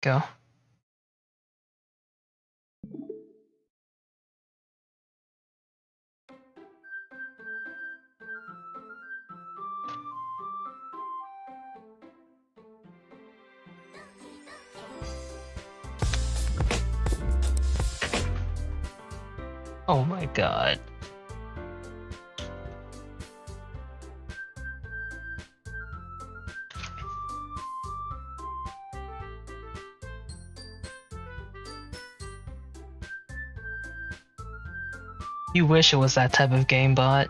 Go. Oh my god. You wish it was that type of game, bot.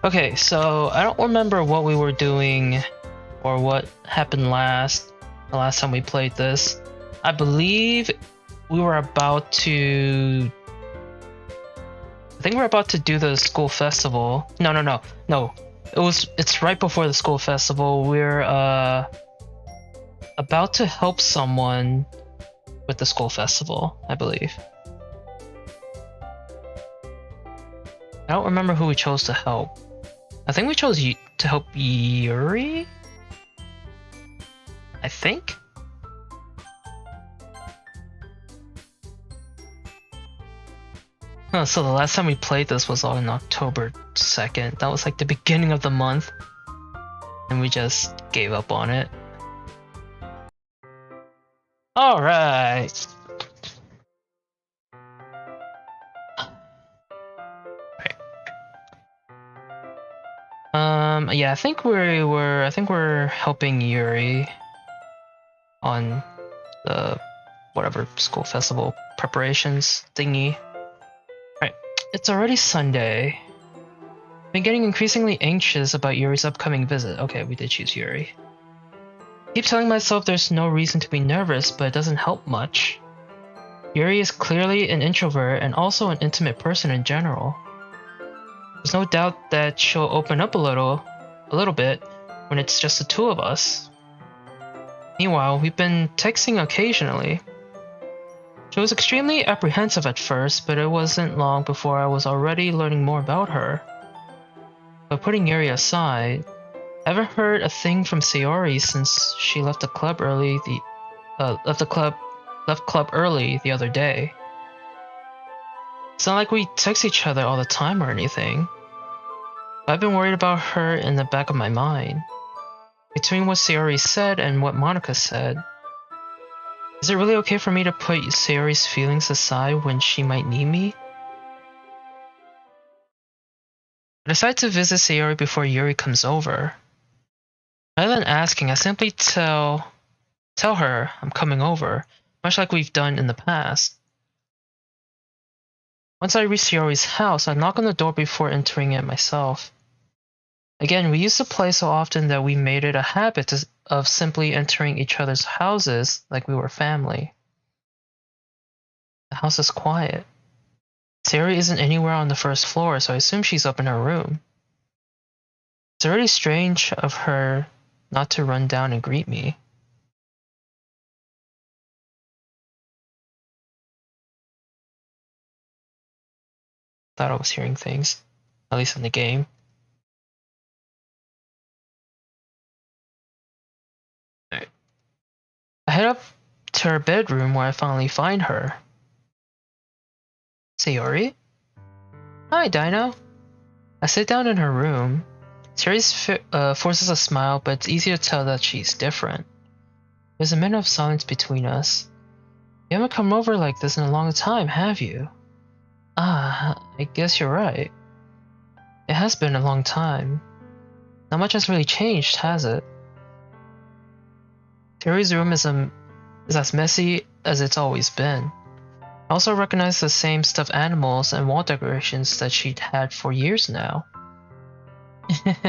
Okay, so I don't remember what we were doing or what happened the last time we played this. I believe we were about to I think we're about to do the school festival. No. It's right before the school festival. We're about to help someone with the school festival, I believe. I don't remember who we chose to help. I think we chose to help Yuri? I think? Oh, so the last time we played this was on October 2nd. That was like the beginning of the month. And we just gave up on it. Alright. Yeah, I think we're helping Yuri on the whatever school festival preparations thingy. Right, it's already Sunday. I've been getting increasingly anxious about Yuri's upcoming visit. Okay, we did choose Yuri. I keep telling myself there's no reason to be nervous, but it doesn't help much. Yuri is clearly an introvert and also an intimate person in general. There's no doubt that she'll open up a little bit when it's just the two of us. Meanwhile, we've been texting occasionally. She was extremely apprehensive at first, but it wasn't long before I was already learning more about her. But putting Yuri aside, I haven't heard a thing from Sayori since she left the club early the other day. It's not like we text each other all the time or anything. I've been worried about her in the back of my mind. Between what Sayori said and what Monica said, is it really okay for me to put Sayori's feelings aside when she might need me? I decide to visit Sayori before Yuri comes over. Rather than asking, I simply tell her I'm coming over, much like we've done in the past. Once I reach Sayori's house, I knock on the door before entering it myself. Again, we used to play so often that we made it a habit of simply entering each other's houses like we were family. The house is quiet. Sayori isn't anywhere on the first floor, so I assume she's up in her room. It's already strange of her not to run down and greet me. Thought I was hearing things, at least in the game. Right. I head up to her bedroom where I finally find her. Sayori? Hi, Dino. I sit down in her room. Sayori forces a smile, but it's easy to tell that she's different. There's a minute of silence between us. You haven't come over like this in a long time, have you? Ah, I guess you're right. It has been a long time. Not much has really changed, has it? Sayori's room is as messy as it's always been. I also recognize the same stuffed animals and wall decorations that she'd had for years now. If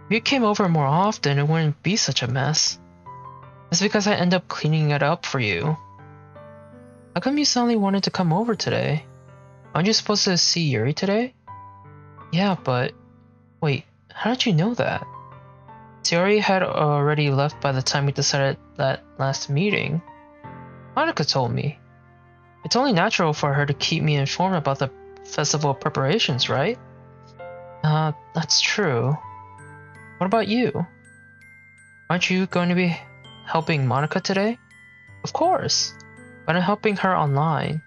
you came over more often, it wouldn't be such a mess. It's because I end up cleaning it up for you. How come you suddenly wanted to come over today? Aren't you supposed to see Yuri today? Yeah, but... Wait, how did you know that? Sayori had already left by the time we decided that last meeting. Monica told me. It's only natural for her to keep me informed about the festival preparations, right? That's true. What about you? Aren't you going to be helping Monica today? Of course, but I'm helping her online.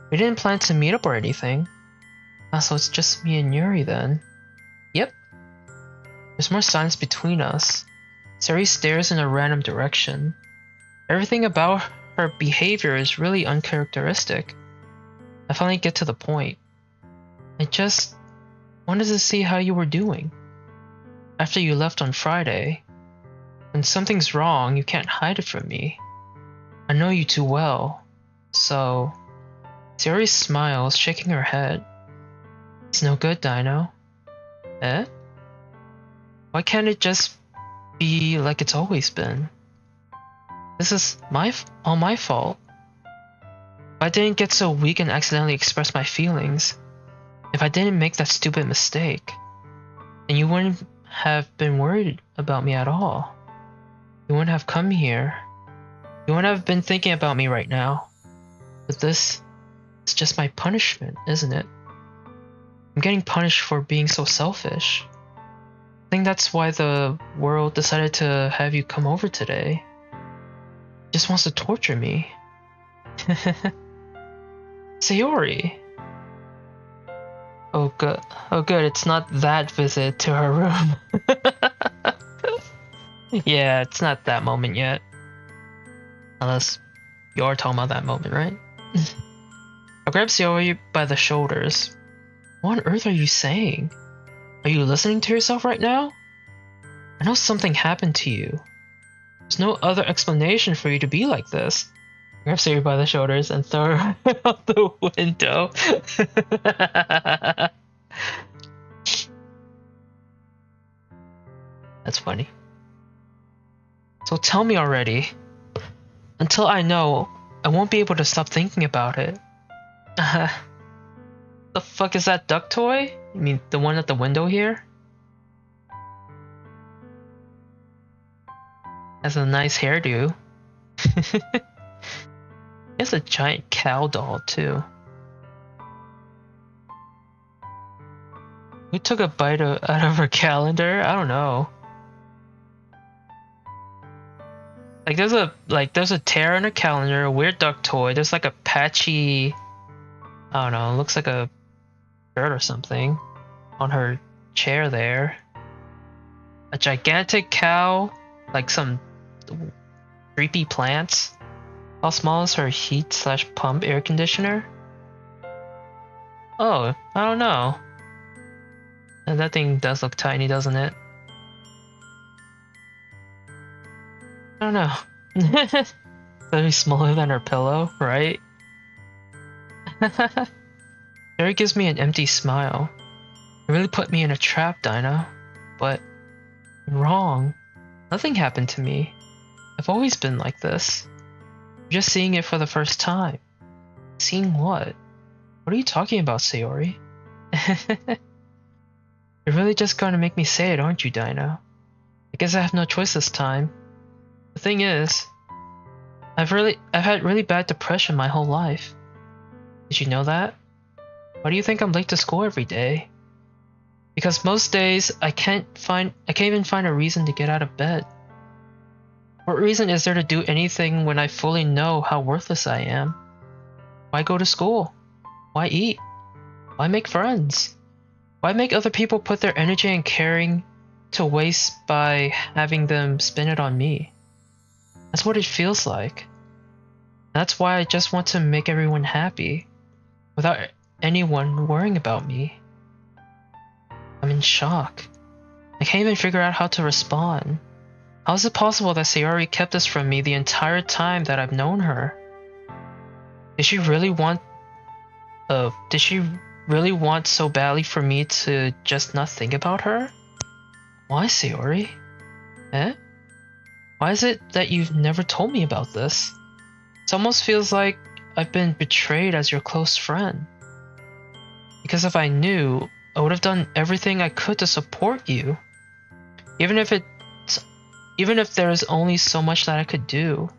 We didn't plan to meet up or anything. So it's just me and Yuri then. Yep. There's more silence between us. Sari stares in a random direction. Everything about her behavior is really uncharacteristic. I finally get to the point. I just wanted to see how you were doing. After you left on Friday. When something's wrong, you can't hide it from me. I know you too well. So... Sari smiles, shaking her head. It's no good, Dino. Eh? Why can't it just be like it's always been? This is all my fault. If I didn't get so weak and accidentally express my feelings, if I didn't make that stupid mistake, then you wouldn't have been worried about me at all. You wouldn't have come here. You wouldn't have been thinking about me right now. But this is just my punishment, isn't it? I'm getting punished for being so selfish. I think that's why the world decided to have you come over today. It just wants to torture me. Sayori! Oh good, it's not that visit to her room. Yeah, it's not that moment yet. Unless you're talking about that moment, right? I grab Sayori by the shoulders. What on earth are you saying? Are you listening to yourself right now? I know something happened to you. There's no other explanation for you to be like this. I grab Sayori by the shoulders and throw her out the window. That's funny. So tell me already. Until I know, I won't be able to stop thinking about it. The fuck is that duck toy? You mean the one at the window here? Has a nice hairdo. It's a giant cow doll too. Who took a bite out of her calendar? I don't know. There's a tear in her calendar, a weird duck toy, there's like a patchy, I don't know, it looks like a shirt or something on her chair there. A gigantic cow, like some creepy plants. How small is her heat/pump air conditioner? Oh, I don't know. And that thing does look tiny, doesn't it? I don't know. Very smaller than her pillow, right? Jerry gives me an empty smile. You really put me in a trap, Dinah. But I'm wrong. Nothing happened to me. I've always been like this. You're just seeing it for the first time. Seeing what? What are you talking about, Sayori? You're really just going to make me say it, aren't you, Dinah? I guess I have no choice this time. The thing is, I've had really bad depression my whole life. Did you know that? Why do you think I'm late to school every day? Because most days I can't even find a reason to get out of bed. What reason is there to do anything when I fully know how worthless I am? Why go to school? Why eat? Why make friends? Why make other people put their energy and caring to waste by having them spend it on me? That's what it feels like. That's why I just want to make everyone happy, without anyone worrying about me. I'm in shock. I can't even figure out how to respond. How is it possible that Sayori kept this from me the entire time that I've known her? Did she really want so badly for me to just not think about her? Why, Sayori? Eh? Why is it that you've never told me about this? It almost feels like I've been betrayed as your close friend. Because if I knew, I would have done everything I could to support you. Even if there is only so much that I could do.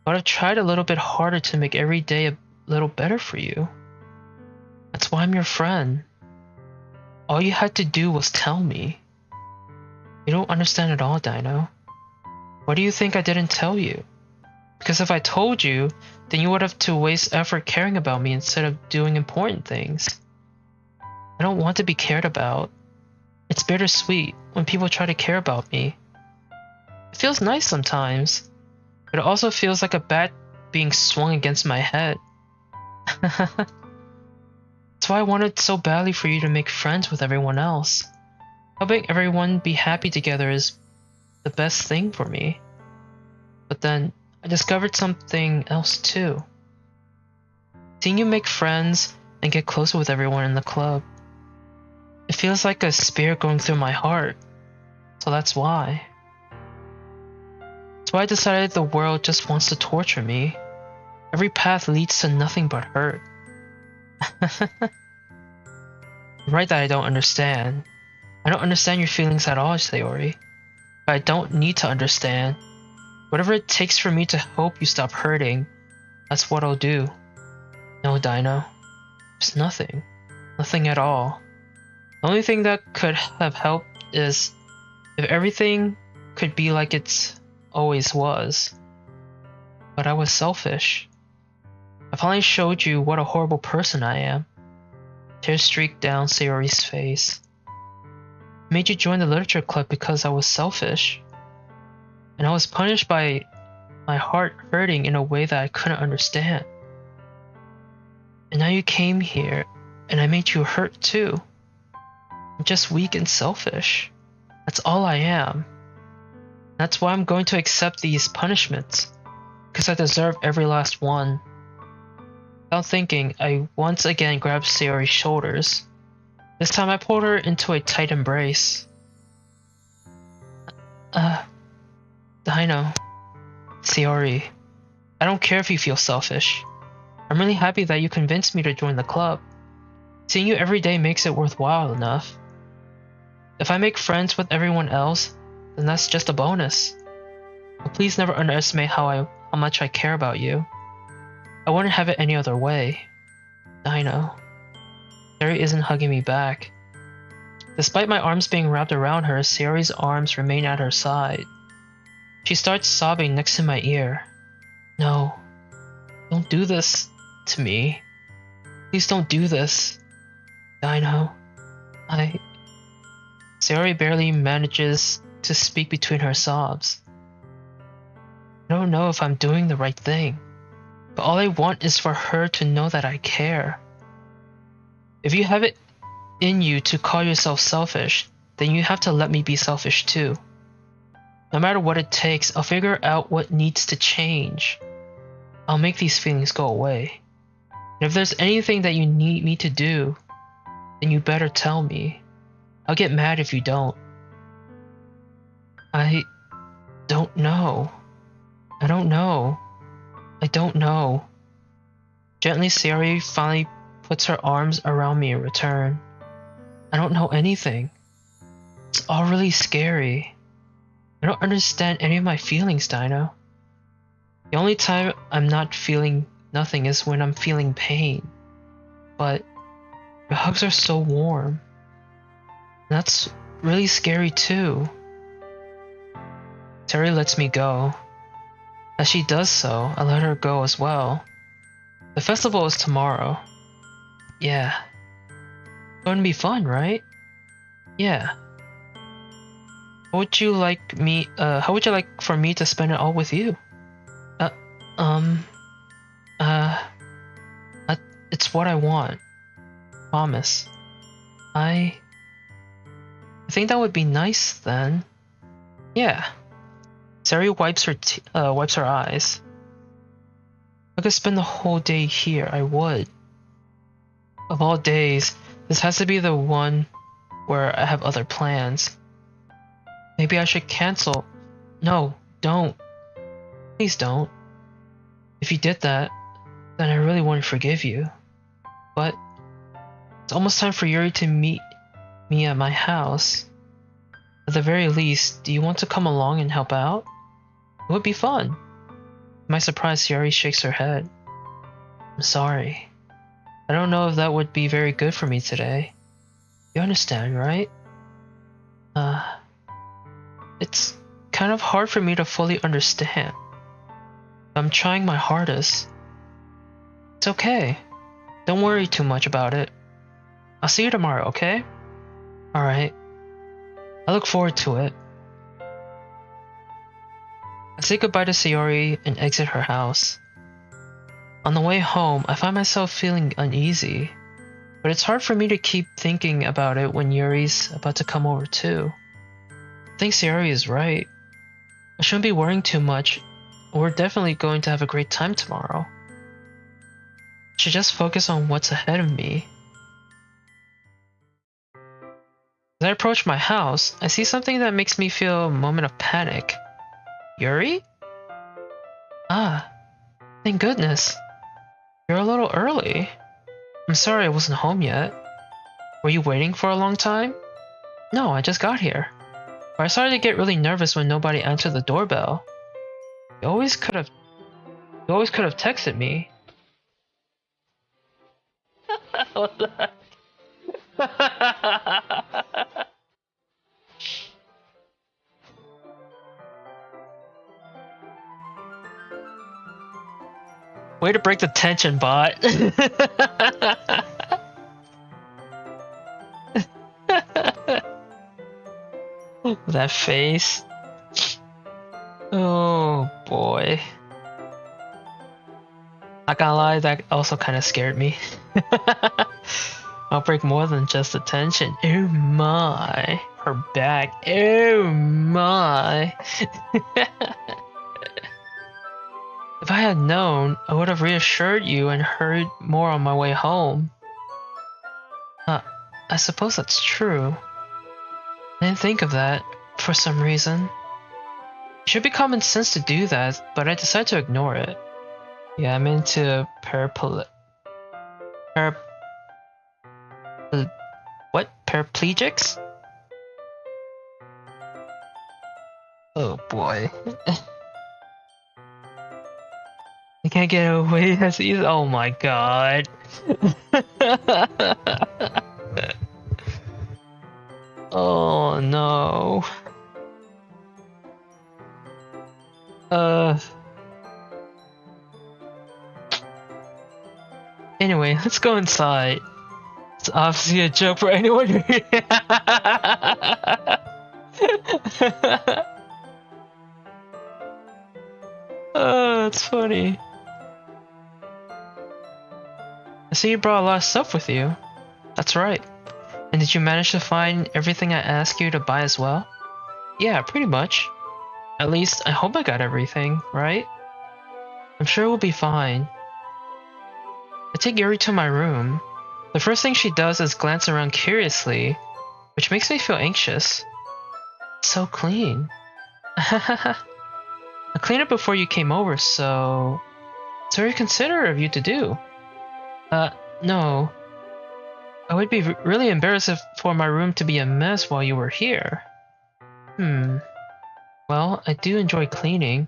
I would have tried a little bit harder to make every day a little better for you. That's why I'm your friend. All you had to do was tell me. You don't understand at all, Dino. Why do you think I didn't tell you? Because if I told you, then you would have to waste effort caring about me instead of doing important things. I don't want to be cared about. It's bittersweet when people try to care about me. It feels nice sometimes, but it also feels like a bat being swung against my head. That's why I wanted so badly for you to make friends with everyone else. Helping everyone be happy together is the best thing for me. But then I discovered something else too. Seeing you make friends and get closer with everyone in the club. It feels like a spear going through my heart. So that's why. That's why I decided the world just wants to torture me. Every path leads to nothing but hurt. Right that I don't understand. I don't understand your feelings at all, Sayori. But I don't need to understand. Whatever it takes for me to hope you stop hurting, that's what I'll do. No, Dino. There's nothing. Nothing at all. The only thing that could have helped is if everything could be like it always was. But I was selfish. I finally showed you what a horrible person I am. Tears streaked down Sayori's face. I made you join the literature club because I was selfish. And I was punished by my heart hurting in a way that I couldn't understand. And now you came here, and I made you hurt too. I'm just weak and selfish. That's all I am. That's why I'm going to accept these punishments, because I deserve every last one. Without thinking, I once again grabbed Sayori's shoulders. This time I pulled her into a tight embrace. Dino. Sayori. I don't care if you feel selfish. I'm really happy that you convinced me to join the club. Seeing you every day makes it worthwhile enough. If I make friends with everyone else, then that's just a bonus. But please never underestimate how much I care about you. I wouldn't have it any other way. Dino. Sayori isn't hugging me back. Despite my arms being wrapped around her, Sayori's arms remain at her side. She starts sobbing next to my ear. No. Don't do this to me. Please don't do this. Dino. Sayori barely manages to speak between her sobs. I don't know if I'm doing the right thing, but all I want is for her to know that I care. If you have it in you to call yourself selfish, then you have to let me be selfish too. No matter what it takes, I'll figure out what needs to change. I'll make these feelings go away. And if there's anything that you need me to do, then you better tell me. I'll get mad if you don't. I don't know. I don't know. I don't know. Gently, Sayori finally puts her arms around me in return. I don't know anything. It's all really scary. I don't understand any of my feelings, Dino. The only time I'm not feeling nothing is when I'm feeling pain. But your hugs are so warm. And that's really scary too. Sayori lets me go. As she does so, I let her go as well. The festival is tomorrow. Yeah. It's going to be fun, right? Yeah. How would you like for me to spend it all with you? It's what I want. Promise. I think that would be nice then. Yeah. Sayori wipes her eyes. If I could spend the whole day here, I would. Of all days, this has to be the one where I have other plans. Maybe I should cancel. No, don't. Please don't. If you did that, then I really wouldn't forgive you. But it's almost time for Yuri to meet me at my house. At the very least, do you want to come along and help out? It would be fun. To my surprise, Yuri shakes her head. I'm sorry. I don't know if that would be very good for me today. You understand, right? Uh, it's kind of hard for me to fully understand. I'm trying my hardest. It's okay. Don't worry too much about it. I'll see you tomorrow, okay? Alright. I look forward to it. I say goodbye to Sayori and exit her house. On the way home, I find myself feeling uneasy, but it's hard for me to keep thinking about it when Yuri's about to come over too. I think Sayori is right. I shouldn't be worrying too much. We're definitely going to have a great time tomorrow. I should just focus on what's ahead of me. As I approach my house, I see something that makes me feel a moment of panic. Yuri? Ah, thank goodness. You're a little early. I'm sorry I wasn't home yet. Were you waiting for a long time? No, I just got here. But I started to get really nervous when nobody answered the doorbell. You always could have texted me. What the heck? Way to break the tension, bot. That face. Oh boy. Not gonna lie, that also kind of scared me. I'll break more than just the tension. Oh my. Her back. Oh my. If I had known, I would have reassured you and hurried more on my way home. I suppose that's true. I didn't think of that, for some reason. It should be common sense to do that, but I decided to ignore it. Yeah, I'm into paraplegics? Oh boy. I can't get away as easy. Oh my god. Oh no. Anyway, let's go inside. It's obviously a joke for anyone who Oh, that's funny. I see you brought a lot of stuff with you. That's right. And did you manage to find everything I asked you to buy as well? Yeah, pretty much. At least, I hope I got everything, right? I'm sure we'll be fine. I take Yuri to my room. The first thing she does is glance around curiously, which makes me feel anxious. It's so clean. I cleaned it before you came over, so... It's very considerate of you to do. No. I would be really embarrassed for my room to be a mess while you were here. Well, I do enjoy cleaning.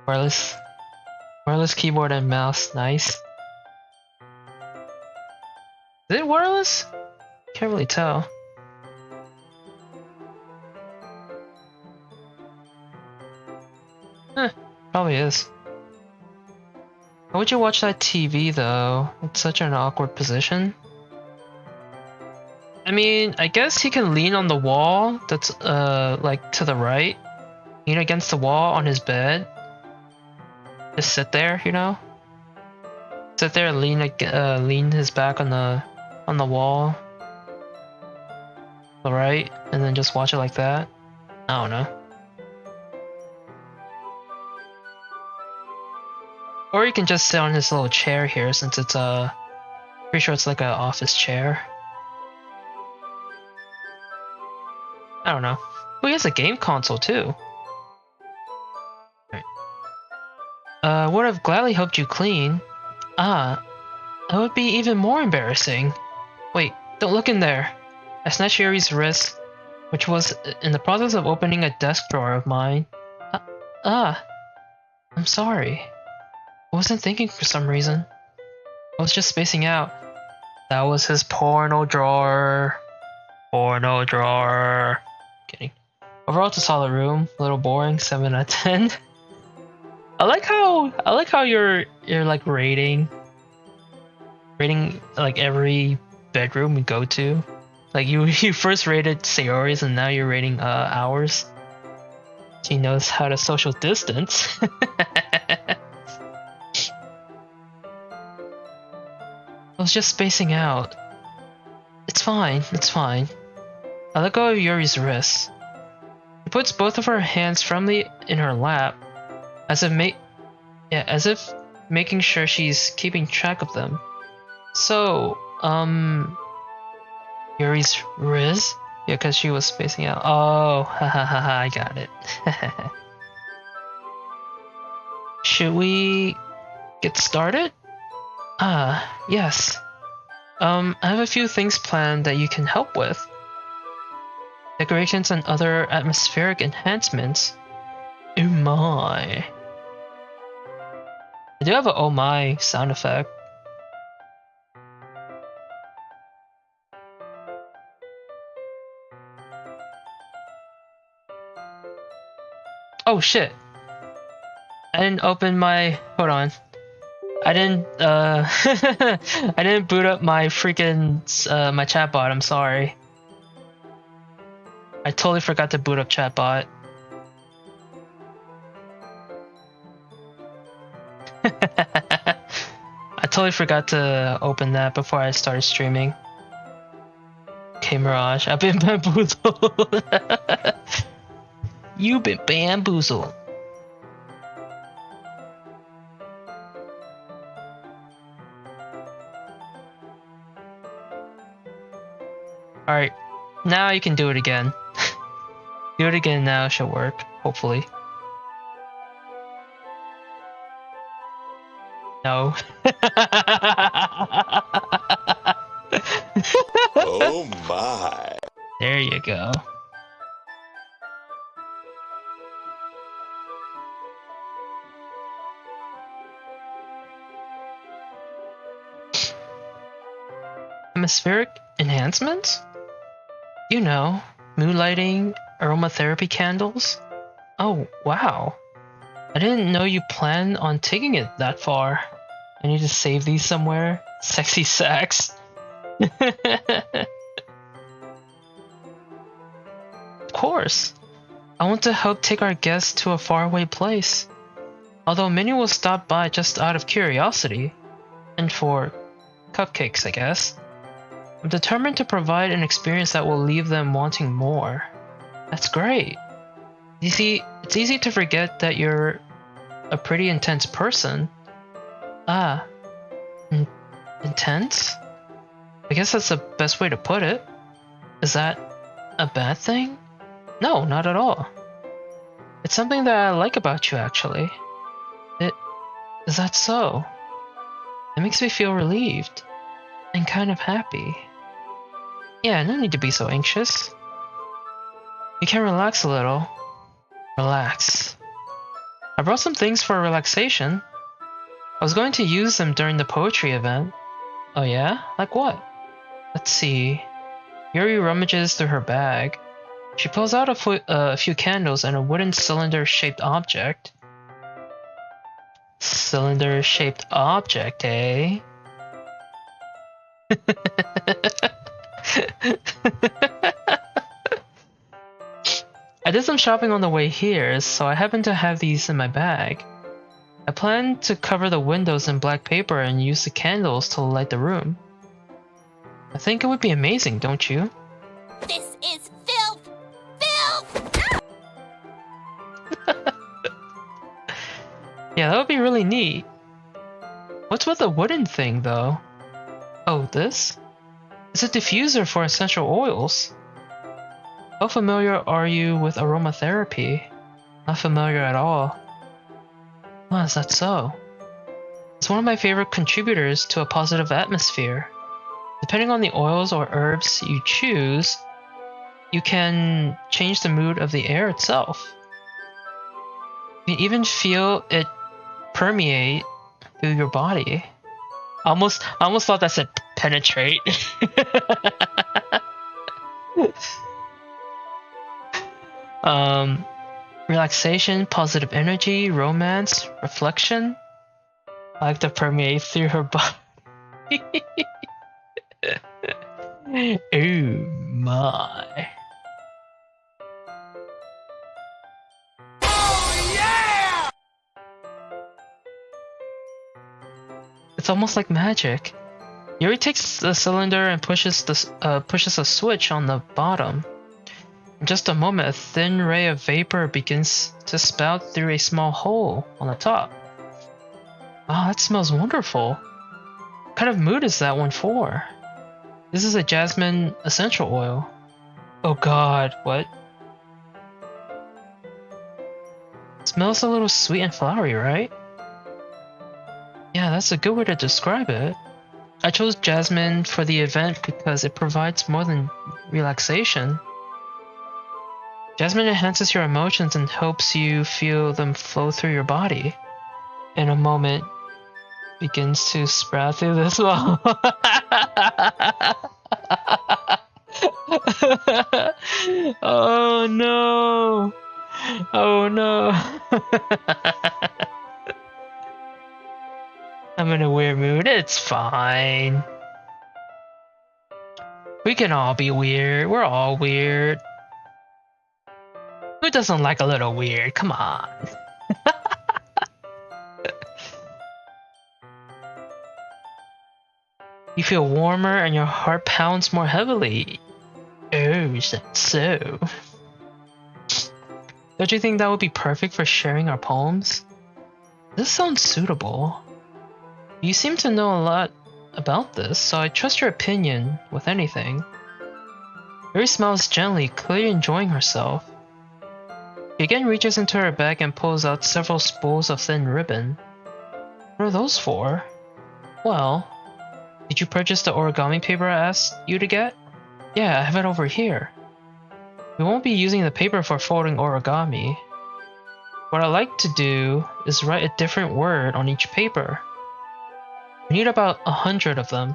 Wireless keyboard and mouse, nice. Is it wireless? Can't really tell. Probably is. How would you watch that TV though? It's such an awkward position. I mean, I guess he can lean on the wall that's like to the right. Lean against the wall on his bed. Just sit there, you know? Sit there and lean his back on the wall. The right, and then just watch it like that. I don't know. Or you can just sit on his little chair here since it's pretty sure it's like an office chair. I don't know. Oh, he has a game console too. Right. Would have gladly helped you clean. Ah, that would be even more embarrassing. Wait, don't look in there. I snatched Yuri's wrist, which was in the process of opening a desk drawer of mine. I'm sorry. I wasn't thinking for some reason. I was just spacing out. That was his porno drawer. Porno drawer. Kidding. Overall, it's a solid room. A little boring. 7 out of 10. I like how you're like rating like every bedroom we go to. Like you first rated Sayori's and now you're rating ours. She knows how to social distance. I was just spacing out. It's fine, it's fine. I let go of Yuri's wrist. She puts both of her hands firmly in her lap, as if making sure she's keeping track of them. So, Yuri's wrist? Yeah, because she was spacing out. Oh, hahaha, I got it. Should we get started? Yes. I have a few things planned that you can help with. Decorations and other atmospheric enhancements. Oh my. I do have a oh my sound effect. Oh shit. I didn't open my, hold on. I didn't I didn't boot up my freaking my chatbot, I'm sorry. I totally forgot to boot up chatbot. I totally forgot to open that before I started streaming. Okay, Mirage, I've been bamboozled. You've been bamboozled. Alright, now you can do it again. Do it again now, it should work, hopefully. No. Oh my. There you go. Atmospheric enhancements? You know, moonlighting, aromatherapy candles. Oh, wow. I didn't know you planned on taking it that far. I need to save these somewhere. Sexy sex. Of course. I want to help take our guests to a faraway place. Although many will stop by just out of curiosity. And for cupcakes, I guess. I'm determined to provide an experience that will leave them wanting more. That's great. You see, it's easy to forget that you're a pretty intense person. Ah, intense? I guess that's the best way to put it. Is that a bad thing? No, not at all. It's something that I like about you, actually. Is that so? It makes me feel relieved and kind of happy. Yeah, no need to be so anxious. You can relax a little. Relax. I brought some things for relaxation. I was going to use them during the poetry event. Oh yeah? Like what? Let's see. Yuri rummages through her bag. She pulls out a few candles and a wooden cylinder-shaped object. Cylinder-shaped object, eh? I did some shopping on the way here, so I happen to have these in my bag. I plan to cover the windows in black paper and use the candles to light the room. I think it would be amazing, don't you? This is filth! Filth! Yeah, that would be really neat. What's with the wooden thing, though? Oh, this? It's a diffuser for essential oils. How familiar are you with aromatherapy? Not familiar at all. Oh, is that so? It's one of my favorite contributors to a positive atmosphere. Depending on the oils or herbs you choose, you can change the mood of the air itself. You can even feel it permeate through your body. I almost thought that said penetrate. um, relaxation, positive energy, romance, reflection. I like to permeate through her body. Oh my. It's almost like magic. Yuri takes the cylinder and pushes a switch on the bottom. In just a moment, a thin ray of vapor begins to spout through a small hole on the top. Wow, that smells wonderful. What kind of mood is that one for? This is a jasmine essential oil. Oh god, what? It smells a little sweet and flowery, right? Yeah, that's a good way to describe it. I chose jasmine for the event because it provides more than relaxation. Jasmine enhances your emotions and helps you feel them flow through your body. In a moment, begins to sprout through this wall. Oh no! Oh no! I'm in a weird mood. It's fine. We can all be weird. We're all weird. Who doesn't like a little weird? Come on. You feel warmer and your heart pounds more heavily. Oh, is that so? Don't you think that would be perfect for sharing our poems? This sounds suitable. You seem to know a lot about this, so I trust your opinion with anything. Yuri smiles gently, clearly enjoying herself. She again reaches into her bag and pulls out several spools of thin ribbon. What are those for? Well, did you purchase the origami paper I asked you to get? Yeah, I have it over here. We won't be using the paper for folding origami. What I like to do is write a different word on each paper. We need about 100 of them.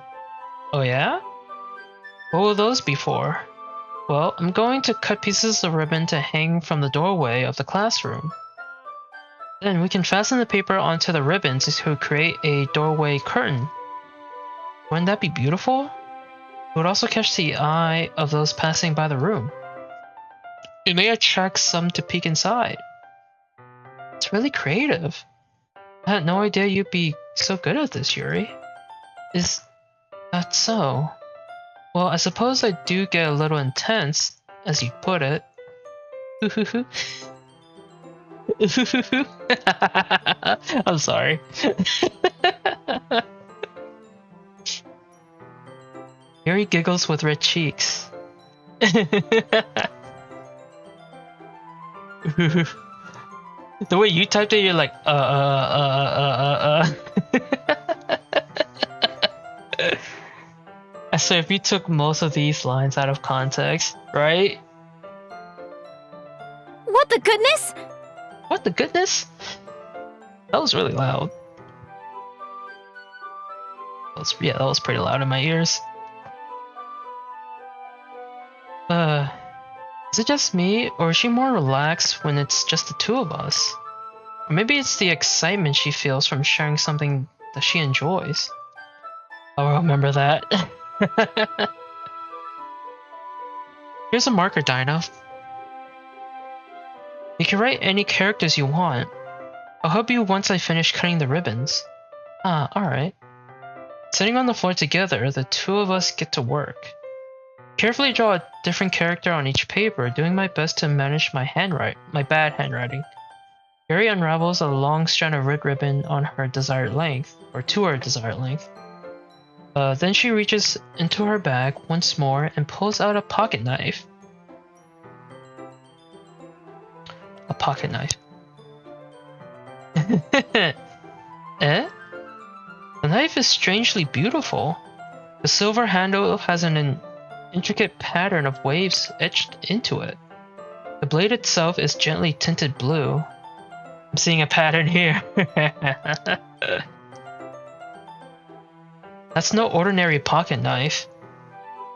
Oh yeah? What will those be for? Well, I'm going to cut pieces of ribbon to hang from the doorway of the classroom. Then we can fasten the paper onto the ribbons to create a doorway curtain. Wouldn't that be beautiful? It would also catch the eye of those passing by the room. It may attract some to peek inside. It's really creative. I had no idea you'd be so good at this, Yuri. Is that so? Well, I suppose I do get a little intense, as you put it. I'm sorry. Yuri giggles with red cheeks. The way you typed it, you're like, I swear, if you took most of these lines out of context, right? What the goodness? What the goodness? That was really loud. That was pretty loud in my ears. Is it just me, or is she more relaxed when it's just the two of us? Or maybe it's the excitement she feels from sharing something that she enjoys. I'll remember that. Here's a marker, Dinah. You can write any characters you want. I'll help you once I finish cutting the ribbons. Ah, alright. Sitting on the floor together, the two of us get to work. Carefully draw a different character on each paper, doing my best to manage my bad handwriting. Yuri unravels a long strand of red ribbon on her desired length, or to her desired length. Then she reaches into her bag once more and pulls out a pocket knife. A pocket knife. Eh? The knife is strangely beautiful. The silver handle has an intricate pattern of waves etched into it. The blade itself is gently tinted blue. I'm seeing a pattern here. That's no ordinary pocket knife.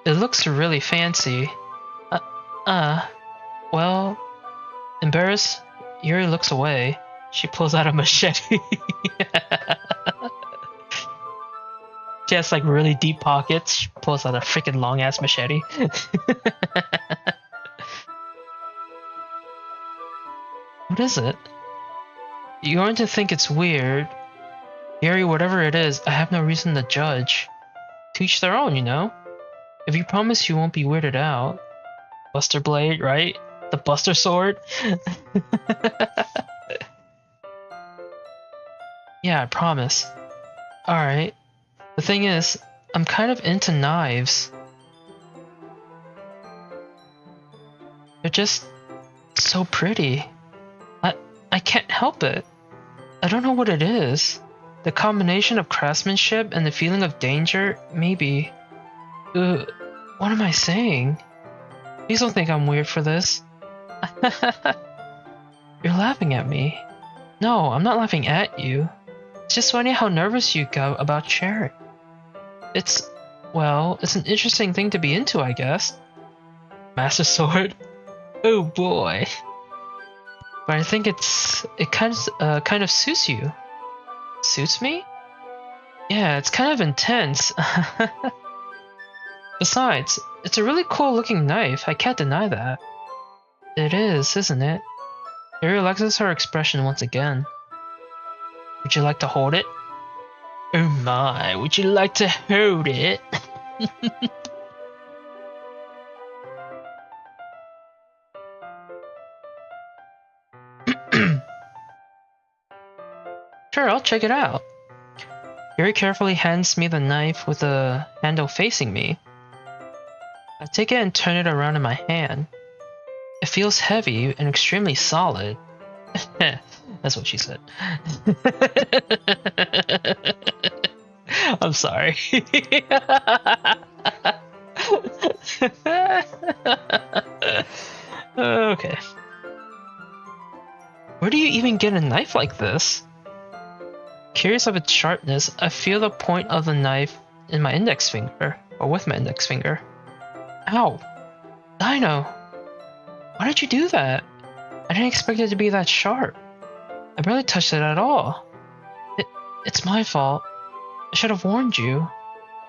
It looks really fancy. Well, embarrassed, Yuri looks away. She pulls out a machete. She has like really deep pockets. She pulls out a freaking long ass machete. What is it? You're going to think it's weird. Yuri, whatever it is, I have no reason to judge. To each their own, you know? If you promise you won't be weirded out. Buster Blade, right? The Buster Sword? Yeah, I promise. Alright. The thing is, I'm kind of into knives. They're just so pretty. I can't help it. I don't know what it is. The combination of craftsmanship and the feeling of danger, maybe. What am I saying? Please don't think I'm weird for this. You're laughing at me. No, I'm not laughing at you. It's just funny how nervous you got about sharing. It's an interesting thing to be into, I guess. Master Sword? Oh boy. But I think it kind of suits you. Suits me? Yeah, it's kind of intense. Besides, it's a really cool looking knife, I can't deny that. It is, isn't it? It relaxes her expression once again. Would you like to hold it? Oh my, would you like to hold it? Sure, I'll check it out. Yuri carefully hands me the knife with the handle facing me. I take it and turn it around in my hand. It feels heavy and extremely solid. That's what she said. I'm sorry. Okay. Where do you even get a knife like this? Curious of its sharpness, I feel the point of the knife in my index finger, or with my index finger. Ow! Dino! Why did you do that? I didn't expect it to be that sharp. I barely touched it at all. It's my fault. I should have warned you.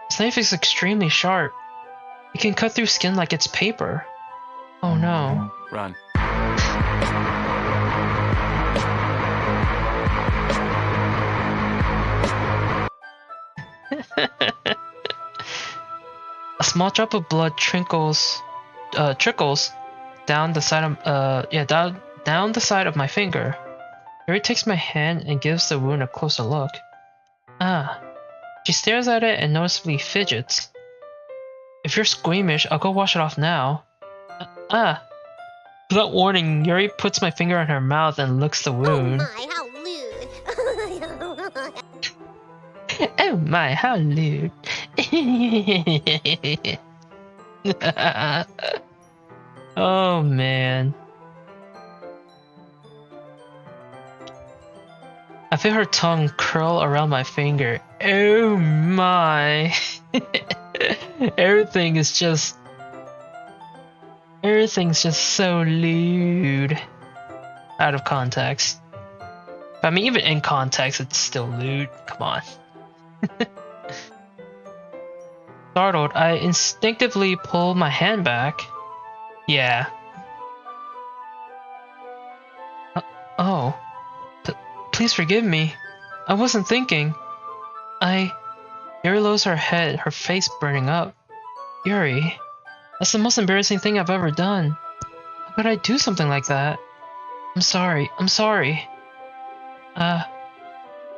This knife is extremely sharp. It can cut through skin like it's paper. Oh no. Run. A small drop of blood trickles down the side of down the side of my finger. Yuri takes my hand and gives the wound a closer look. She stares at it and noticeably fidgets. If you're squeamish, I'll go wash it off now. Without warning, Yuri puts my finger in her mouth and licks the wound. Oh my, how lewd. Oh my, how lewd. Oh man. I feel her tongue curl around my finger. Oh my. Everything's just so lewd. Out of context. I mean, even in context, it's still lewd. Come on. Startled, I instinctively pull my hand back. Yeah. Please forgive me. I wasn't thinking. Yuri lowers her head, her face burning up. Yuri, that's the most embarrassing thing I've ever done. How could I do something like that? I'm sorry.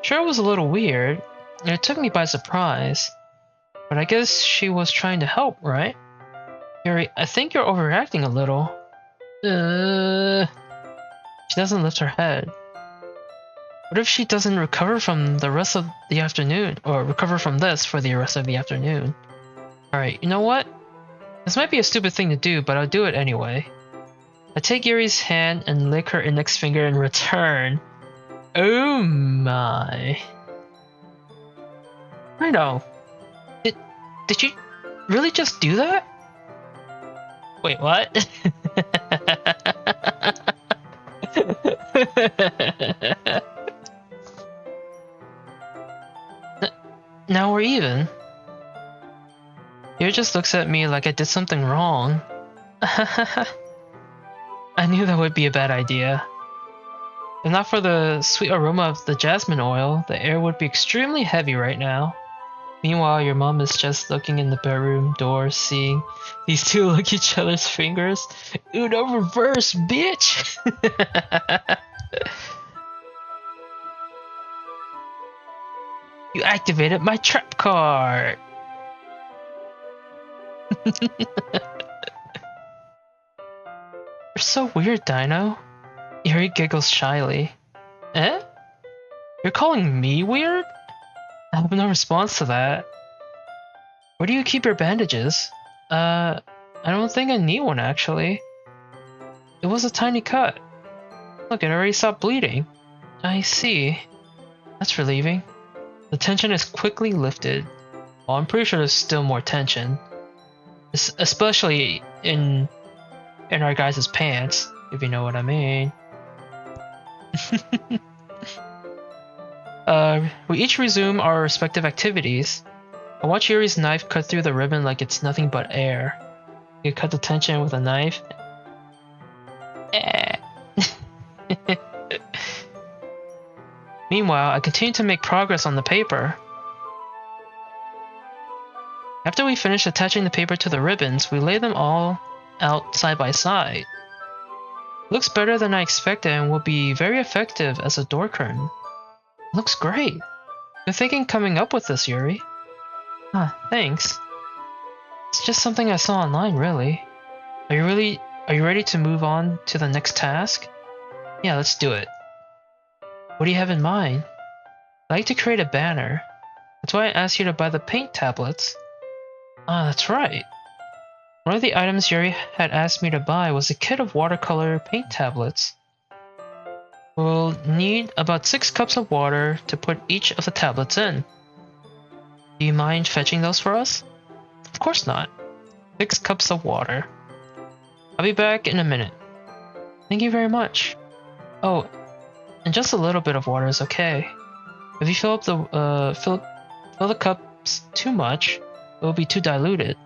Sure it was a little weird, and it took me by surprise. But I guess she was trying to help, right? Yuri, I think you're overreacting a little. She doesn't lift her head. What if she doesn't recover from the rest of the afternoon, or recover from this for the rest of the afternoon? Alright, you know what? This might be a stupid thing to do, but I'll do it anyway. I take Yuri's hand and lick her index finger in return. Oh my. I know. did you really just do that? Wait, what? Now we're even. Yuri just looks at me like I did something wrong. I knew that would be a bad idea. If not for the sweet aroma of the jasmine oil, the air would be extremely heavy right now. Meanwhile, your mom is just looking in the bedroom door, seeing these two lick each other's fingers. Uno reverse, bitch! You activated my trap card! You're so weird, Dino. Yuri giggles shyly. Eh? You're calling me weird? I have no response to that. Where do you keep your bandages? I don't think I need one actually. It was a tiny cut. Look, it already stopped bleeding. I see. That's relieving. The tension is quickly lifted. Well, I'm pretty sure there's still more tension. Especially in our guys' pants, if you know what I mean. We each resume our respective activities. I watch Yuri's knife cut through the ribbon like it's nothing but air. You cut the tension with a knife. Meanwhile, I continue to make progress on the paper. After we finish attaching the paper to the ribbons, we lay them all out side by side. It looks better than I expected and will be very effective as a door curtain. It looks great. Good thinking coming up with this, Yuri. Ah, thanks. It's just something I saw online, really. Are you ready to move on to the next task? Yeah, let's do it. What do you have in mind? I'd like to create a banner. That's why I asked you to buy the paint tablets. Ah, that's right. One of the items Yuri had asked me to buy was a kit of watercolor paint tablets. We'll need about 6 cups of water to put each of the tablets in. Do you mind fetching those for us? Of course not. 6 cups of water. I'll be back in a minute. Thank you very much. Oh, and just a little bit of water is okay. If you fill the cups too much, it will be too diluted.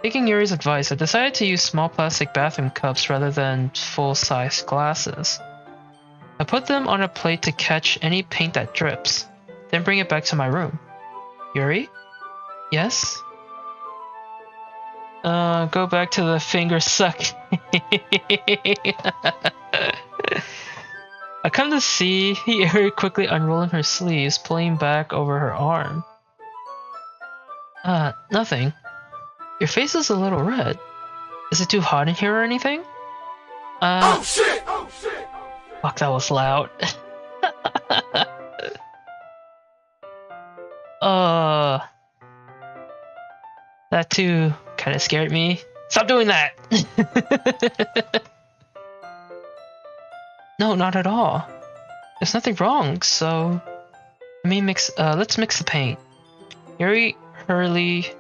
Taking Yuri's advice, I decided to use small plastic bathroom cups rather than full-size glasses. I put them on a plate to catch any paint that drips, then bring it back to my room. Yuri? Yes? Go back to the finger suck. I come to see Yuri quickly unrolling her sleeves, pulling back over her arm. Nothing. Your face is a little red. Is it too hot in here or anything? Oh shit! Oh shit! Fuck, that was loud. That too kinda scared me. Stop doing that! No, not at all. There's nothing wrong, so... let's mix the paint. Yuri hurriedly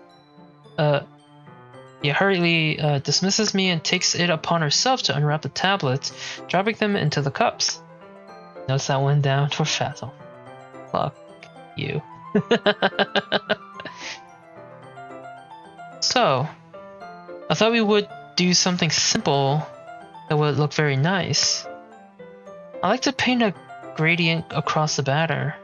dismisses me and takes it upon herself to unwrap the tablets, dropping them into the cups. Notes that went down for Fazzle. Fuck you. So, I thought we would do something simple that would look very nice. I like to paint a gradient across the banner.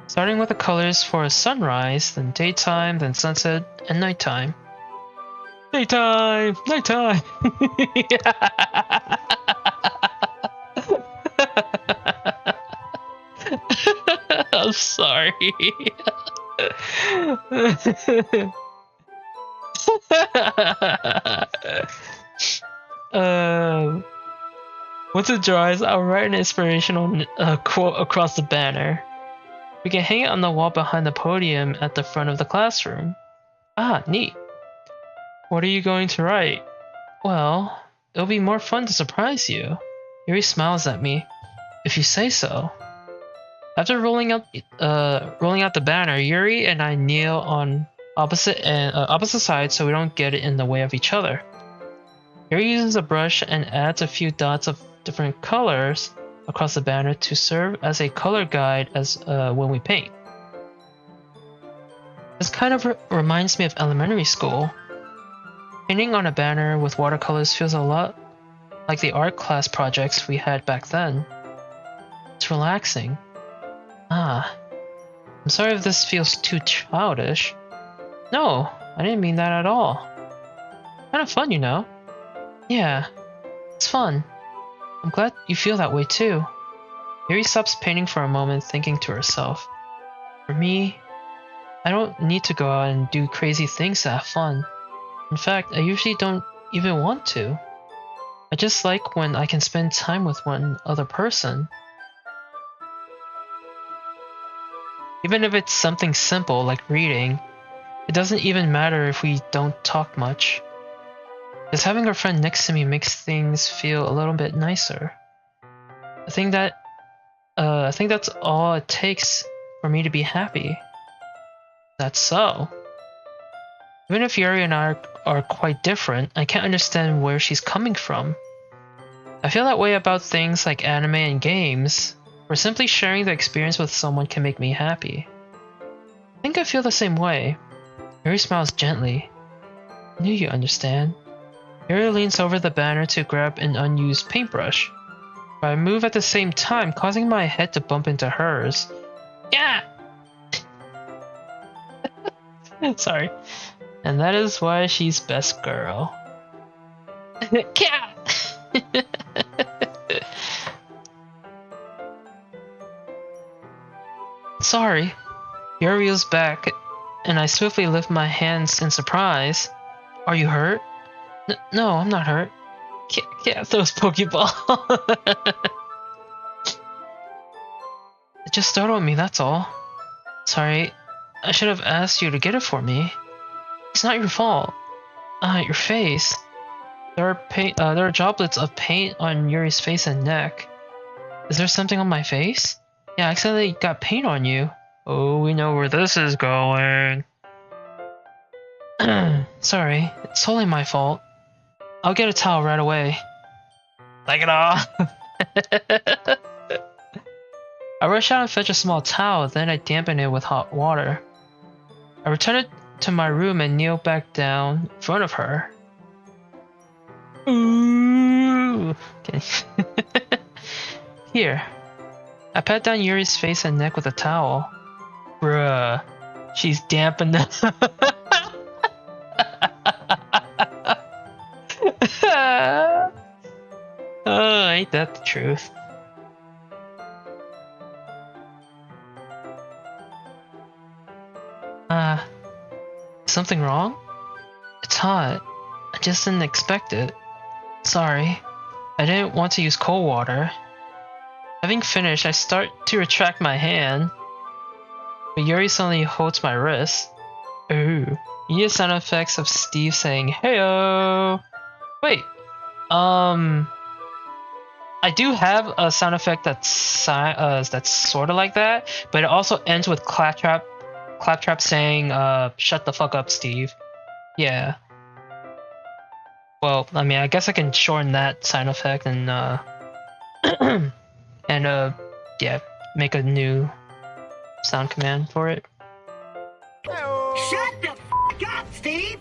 Starting with the colors for a sunrise, then daytime, then sunset, and nighttime. Daytime! Nighttime! I'm sorry. Once it dries, I'll write an inspirational quote across the banner. We can hang it on the wall behind the podium at the front of the classroom. Ah, neat. What are you going to write? Well, it'll be more fun to surprise you. Yuri smiles at me. If you say so. After rolling out the banner, Yuri and I kneel on opposite sides so we don't get in the way of each other. Yuri uses a brush and adds a few dots of different colors across the banner to serve as a color guide as when we paint. This kind of reminds me of elementary school. Painting on a banner with watercolors feels a lot like the art class projects we had back then. It's relaxing. I'm sorry if this feels too childish. No, I didn't mean that at all. Kind of fun, you know? Yeah, it's fun. I'm glad you feel that way too. Yuri stops painting for a moment, thinking to herself. For me, I don't need to go out and do crazy things to have fun. In fact, I usually don't even want to. I just like when I can spend time with one other person. Even if it's something simple like reading, it doesn't even matter if we don't talk much. Just having a friend next to me makes things feel a little bit nicer. I think that's all it takes for me to be happy. That's so. Even if Yuri and I are quite different, I can't understand where she's coming from. I feel that way about things like anime and games, where simply sharing the experience with someone can make me happy. I think I feel the same way. Yuri smiles gently. I knew you understand. Yuri leans over the banner to grab an unused paintbrush. But I move at the same time, causing my head to bump into hers. Yeah! Sorry. And that is why she's best girl. Yeah! Sorry. Yuri reels back, and I swiftly lift my hands in surprise. Are you hurt? No, I'm not hurt. Cat throws Pokeball. It just startled me, that's all. Sorry, I should have asked you to get it for me. It's not your fault. Your face. There are droplets of paint on Yuri's face and neck. Is there something on my face? Yeah, I accidentally got paint on you. Oh, we know where this is going. Sorry, it's totally my fault. I'll get a towel right away. Like it all. I rush out and fetch a small towel, then I dampen it with hot water. I return it to my room and kneel back down in front of her. Ooh. Okay. Here. I pat down Yuri's face and neck with a towel. Bruh. She's dampened. Oh, ain't that the truth? Something wrong? It's hot. I just didn't expect it. Sorry. I didn't want to use cold water. Having finished, I start to retract my hand, but Yuri suddenly holds my wrist. Ooh. You hear sound effects of Steve saying, "Heyo." Wait. I do have a sound effect that's sort of like that, but it also ends with Claptrap saying, "Shut the fuck up, Steve." Yeah. Well, I mean, I guess I can shorten that sound effect and and yeah, make a new sound command for it. Shut the f up, Steve!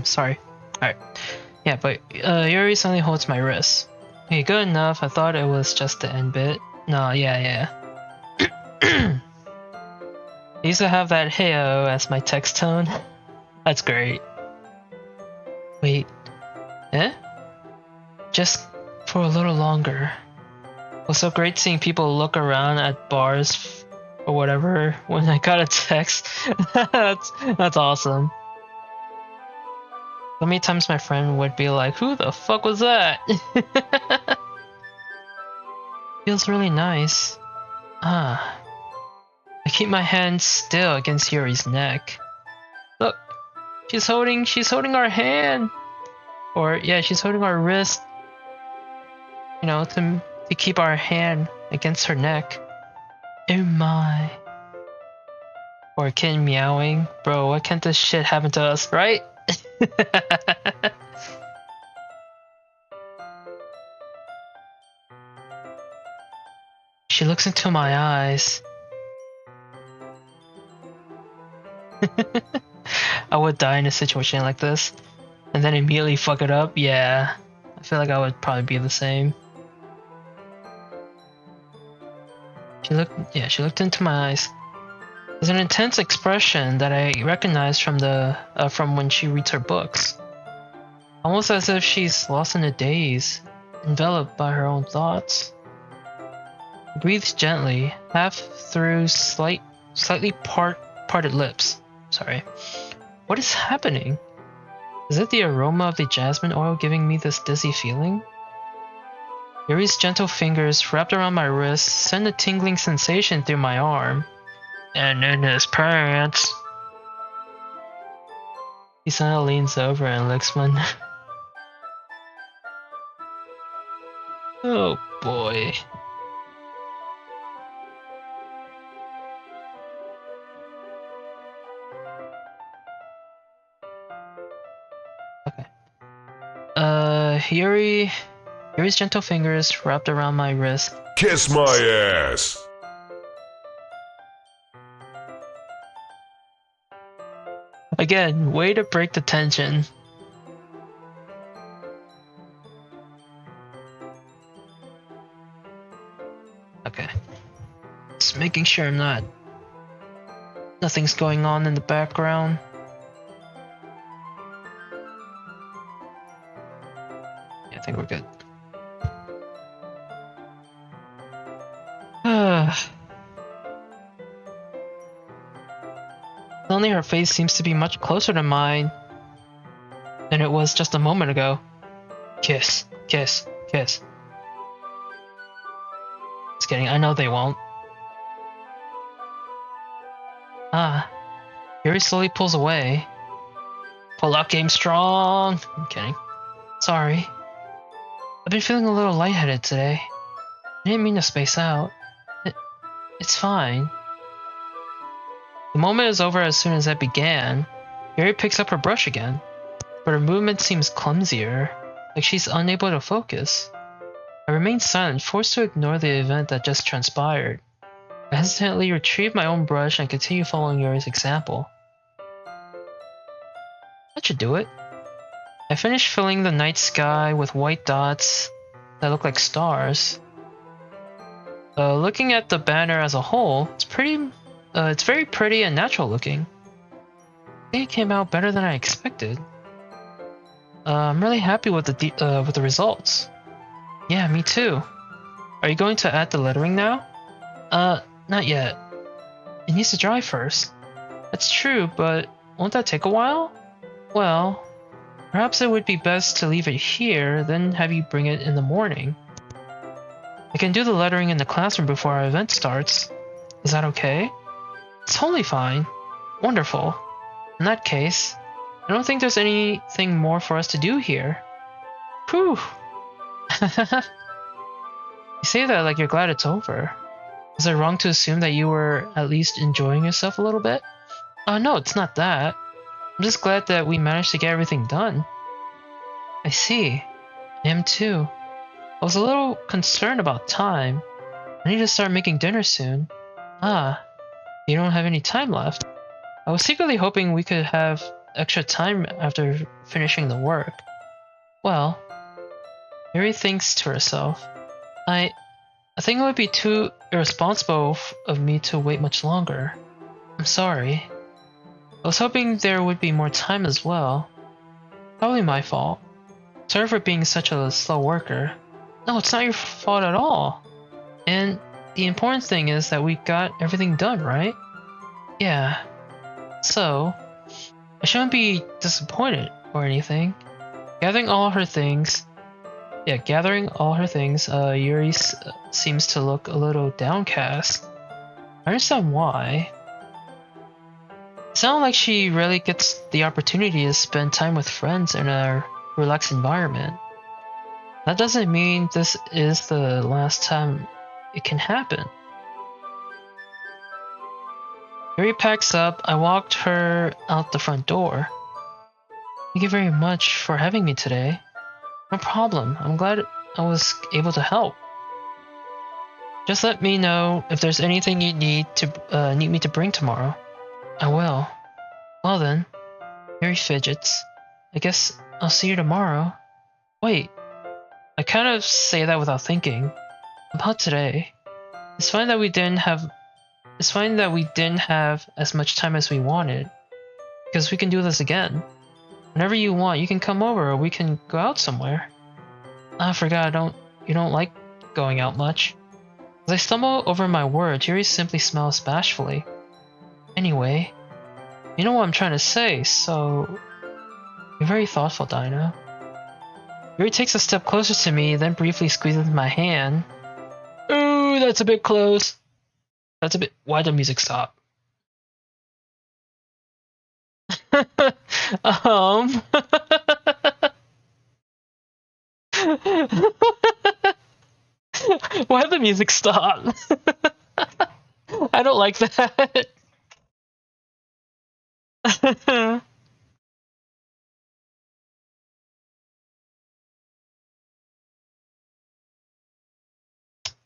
Sorry. Alright. Yeah, but Yuri suddenly holds my wrist. Okay, good enough. I thought it was just the end bit. No, yeah. I used to have that "heyo" as my text tone. That's great. Wait. Eh? Just for a little longer. It was so great seeing people look around at bars or whatever when I got a text. That's awesome. So many times my friend would be like, "Who the fuck was that?" Feels really nice. I keep my hand still against Yuri's neck. Look, She's holding our hand. Or yeah, she's holding our wrist. You know, to keep our hand against her neck. Oh my. Or a kitten meowing. Bro, why can't this shit happen to us, right? She looks into my eyes. I would die in a situation like this. And then immediately fuck it up. Yeah. I feel like I would probably be the same. She looked into my eyes. There's an intense expression that I recognize from from when she reads her books. Almost as if she's lost in a daze, enveloped by her own thoughts. Breathes gently, half through slightly parted lips. Sorry. What is happening? Is it the aroma of the jasmine oil giving me this dizzy feeling? Yuri's gentle fingers wrapped around my wrist send a tingling sensation through my arm. And in his pants. He suddenly leans over and licks my neck. Oh boy. Okay. Yuri's gentle fingers wrapped around my wrist. Kiss my ass. Again, way to break the tension. Okay. Just making sure nothing's going on in the background. Yeah, I think we're good. Suddenly her face seems to be much closer to mine than it was just a moment ago. Kiss, kiss, kiss. Just kidding, I know they won't. Yuri slowly pulls away. Pull-out game strong! I'm kidding. Sorry. I've been feeling a little lightheaded today. I didn't mean to space out. It's fine. The moment is over as soon as it began. Yuri picks up her brush again, but her movement seems clumsier, like she's unable to focus. I remain silent, forced to ignore the event that just transpired. I hesitantly retrieve my own brush and continue following Yuri's example. That should do it. I finish filling the night sky with white dots that look like stars. Looking at the banner as a whole, it's very pretty and natural looking. I think it came out better than I expected. I'm really happy with the results. Yeah, me too. Are you going to add the lettering now? Not yet. It needs to dry first. That's true, but won't that take a while? Well, perhaps it would be best to leave it here, then have you bring it in the morning. I can do the lettering in the classroom before our event starts. Is that okay? It's totally fine. Wonderful. In that case, I don't think there's anything more for us to do here. Whew. You say that like you're glad it's over. Was I wrong to assume that you were at least enjoying yourself a little bit? No, it's not that. I'm just glad that we managed to get everything done. I see. I am too. I was a little concerned about time. I need to start making dinner soon. You don't have any time left. I was secretly hoping we could have extra time after finishing the work. Well, Mary thinks to herself, I think it would be too irresponsible of me to wait much longer. I'm sorry. I was hoping there would be more time as well. Probably my fault. Sorry for being such a slow worker. No, it's not your fault at all. And the important thing is that we got everything done, right? Yeah. So, I shouldn't be disappointed or anything. Gathering all her things, Yuri seems to look a little downcast. I understand why. sounds like she really gets the opportunity to spend time with friends in a relaxed environment. That doesn't mean this is the last time it can happen. Yuri packs up. I walked her out the front door. Thank you very much for having me today. No problem. I'm glad I was able to help. Just let me know if there's anything you need me to bring tomorrow. I will. Well then. Yuri fidgets. I guess I'll see you tomorrow. Wait. I kind of say that without thinking. About today. It's fine that we didn't have as much time as we wanted. Because we can do this again. Whenever you want, you can come over or we can go out somewhere. I forgot you don't like going out much. As I stumble over my words, Yuri simply smiles bashfully. Anyway, you know what I'm trying to say, so... You're very thoughtful, Dino. Yuri takes a step closer to me, then briefly squeezes my hand. Ooh, that's a bit close. That's a bit... Why'd the music stop? Why'd the music stop? I don't like that. I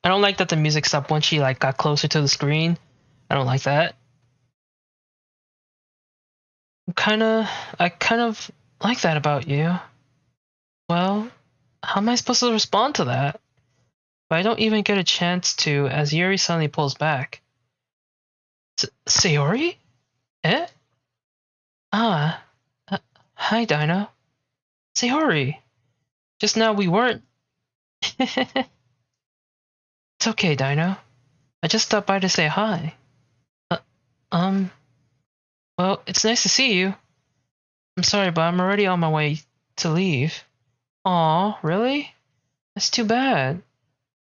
don't like that the music stopped once she like got closer to the screen. I don't like that. I kind of like that about you. Well, how am I supposed to respond to that? But I don't even get a chance to as Yuri suddenly pulls back. Sayori? Eh? Ah. Hi, Dino. Sayori. Just now we weren't. It's okay, Dino. I just stopped by to say hi. Well, it's nice to see you. I'm sorry, but I'm already on my way to leave. Aw, really? That's too bad.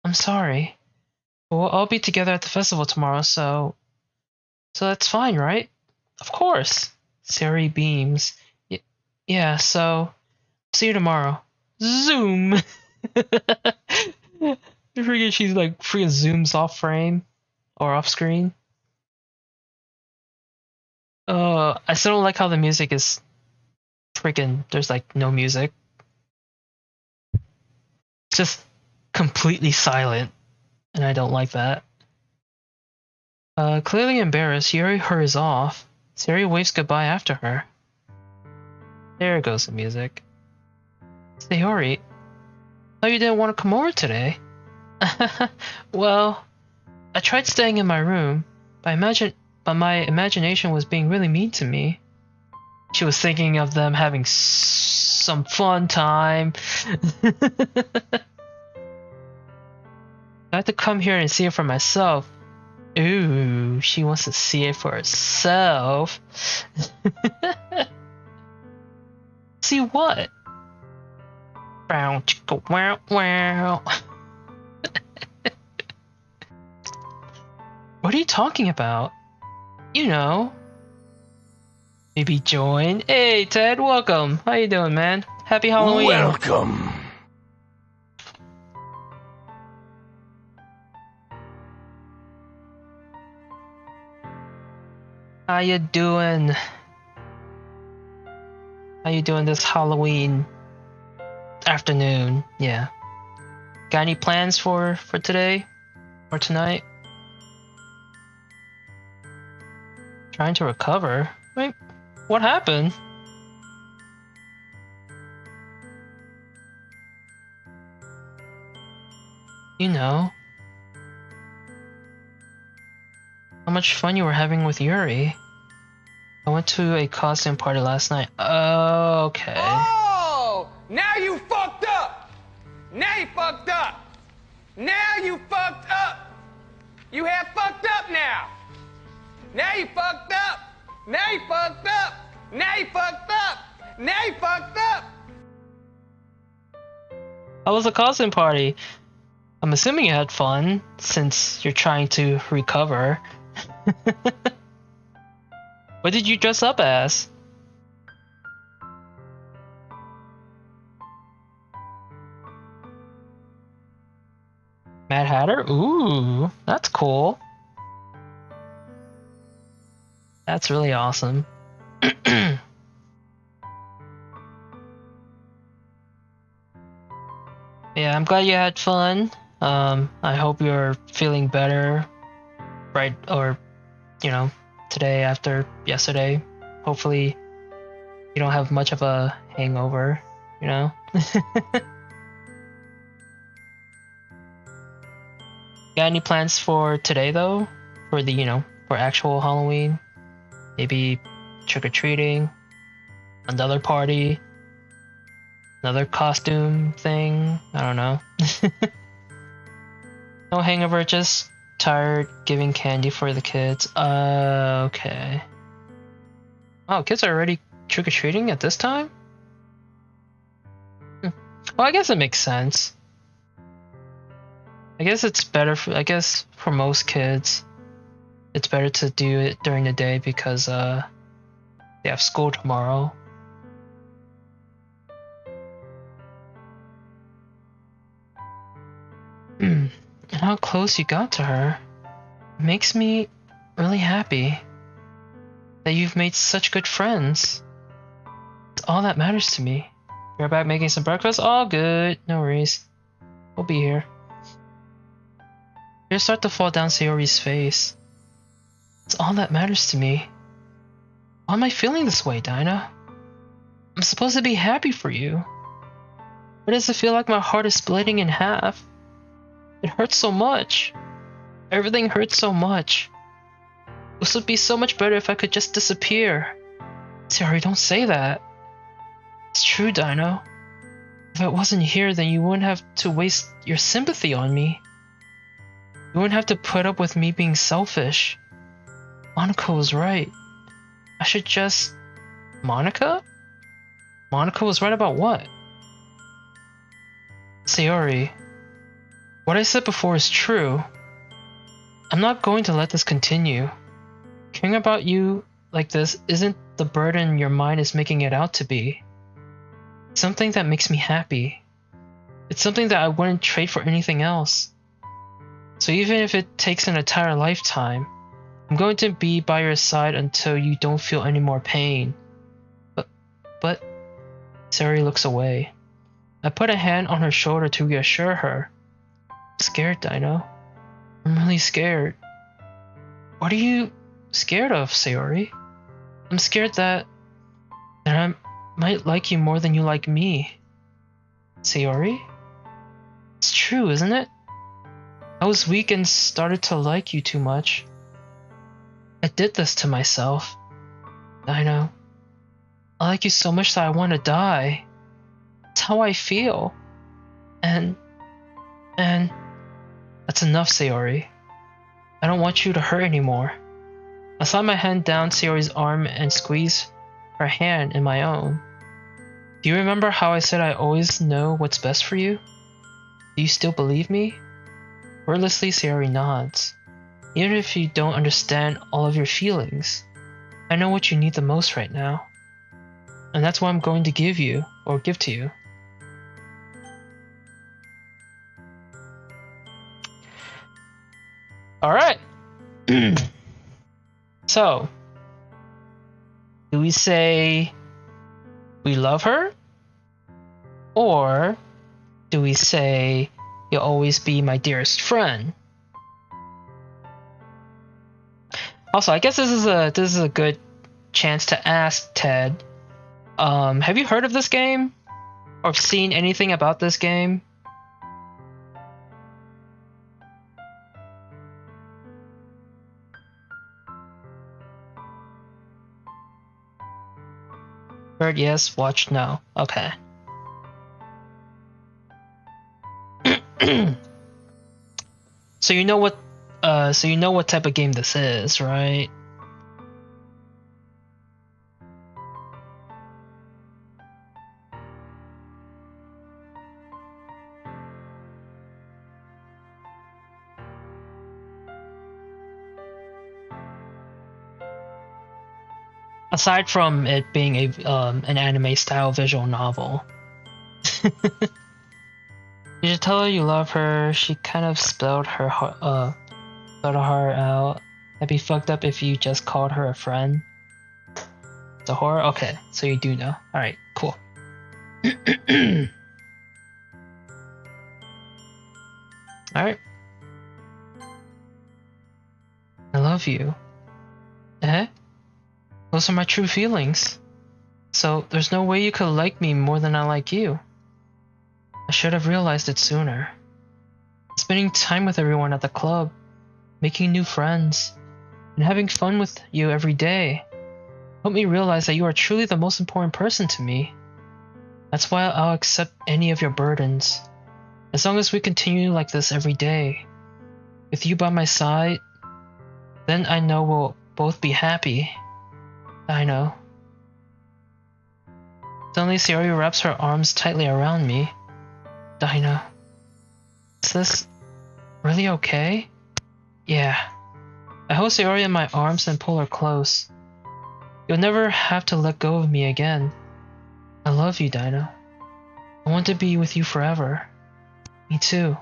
I'm sorry. But we'll all be together at the festival tomorrow, so that's fine, right? Of course. Sari beams. Yeah, so see you tomorrow. Zoom! She's like freaking zooms off frame or off screen. I still don't like how the music is freaking. There's like no music. It's just completely silent, and I don't like that. Clearly embarrassed, Yuri hurries off. Sari waves goodbye after her. There goes the music. Sayori, thought you didn't want to come over today. Well, I tried staying in my room, but my imagination was being really mean to me. She was thinking of them having some fun time. I had to come here and see it for myself. Ooh, she wants to see it for herself. See what? Wow, chicka, wow, wow. What are you talking about? You know. Maybe join. Hey, Ted, welcome. How you doing, man? Happy Halloween. Welcome. How you doing? How you doing this Halloween afternoon? Yeah. Got any plans for today or tonight? Trying to recover? Wait, what happened? You know. How much fun you were having with Yuri. I went to a costume party last night. Okay. Oh! Now you fucked up! Now you fucked up! Now you fucked up! You have fucked up now! Now you fucked up! Now you fucked up! Now you fucked up! Now you fucked up! How was the costume party? I'm assuming you had fun, since you're trying to recover. What did you dress up as? Mad Hatter? Ooh, that's cool. That's really awesome. Yeah, I'm glad you had fun. I hope you're feeling better, right? Or, you know, today after yesterday. Hopefully, you don't have much of a hangover, you know? Got any plans for today, though? For the, for actual Halloween? Maybe trick-or-treating? Another party? Another costume thing? I don't know. No hangover, just tired giving candy for the kids. Okay. Oh, kids are already trick-or-treating at this time? Well, I guess it makes sense. I guess it's better I guess for most kids, it's better to do it during the day because they have school tomorrow. And how close you got to her makes me really happy that you've made such good friends. It's all that matters to me. You're back making some breakfast? All good. No worries. We'll be here. Tears start to fall down Sayori's face. It's all that matters to me. Why am I feeling this way, Dinah? I'm supposed to be happy for you. Why does it feel like my heart is splitting in half? It hurts so much. Everything hurts so much. This would be so much better if I could just disappear. Sayori, don't say that. It's true, Dino. If I wasn't here, then you wouldn't have to waste your sympathy on me. You wouldn't have to put up with me being selfish. Monica was right. I should just... Monica? Monica was right about what? Sayori, what I said before is true. I'm not going to let this continue. Caring about you like this isn't the burden your mind is making it out to be. It's something that makes me happy. It's something that I wouldn't trade for anything else. So even if it takes an entire lifetime, I'm going to be by your side until you don't feel any more pain. But, Sayori looks away. I put a hand on her shoulder to reassure her. I'm scared, Dino. I'm really scared. What are you scared of, Sayori? I'm scared that I might like you more than you like me. Sayori? It's true, isn't it? I was weak and started to like you too much. I did this to myself. Dino. I like you so much that I want to die. That's how I feel. And that's enough, Sayori. I don't want you to hurt anymore. I slide my hand down Sayori's arm and squeeze her hand in my own. Do you remember how I said I always know what's best for you? Do you still believe me? Wordlessly, Sayori nods. Even if you don't understand all of your feelings, I know what you need the most right now. And that's what I'm going to give you, or give to you. Alright. So, do we say we love her? Or do we say you'll always be my dearest friend? Also, I guess this is a good chance to ask Ted. Have you heard of this game? Or seen anything about this game? Heard yes, watched no. Okay. So you know what type of game this is, right? Aside from it being an anime style visual novel. You should tell her you love her. She kind of spelled her heart out. That'd be fucked up if you just called her a friend. It's a horror? Okay, so you do know. Alright, cool. Alright. I love you. Eh? Those are my true feelings. So there's no way you could like me more than I like you. I should have realized it sooner. Spending time with everyone at the club, making new friends, and having fun with you every day helped me realize that you are truly the most important person to me. That's why I'll accept any of your burdens. As long as we continue like this every day, with you by my side, then I know we'll both be happy. I know. Suddenly Sayori wraps her arms tightly around me. Dinah. Is this really okay? Yeah. I hold Sayori in my arms and pull her close. You'll never have to let go of me again. I love you, Dinah. I want to be with you forever. Me too.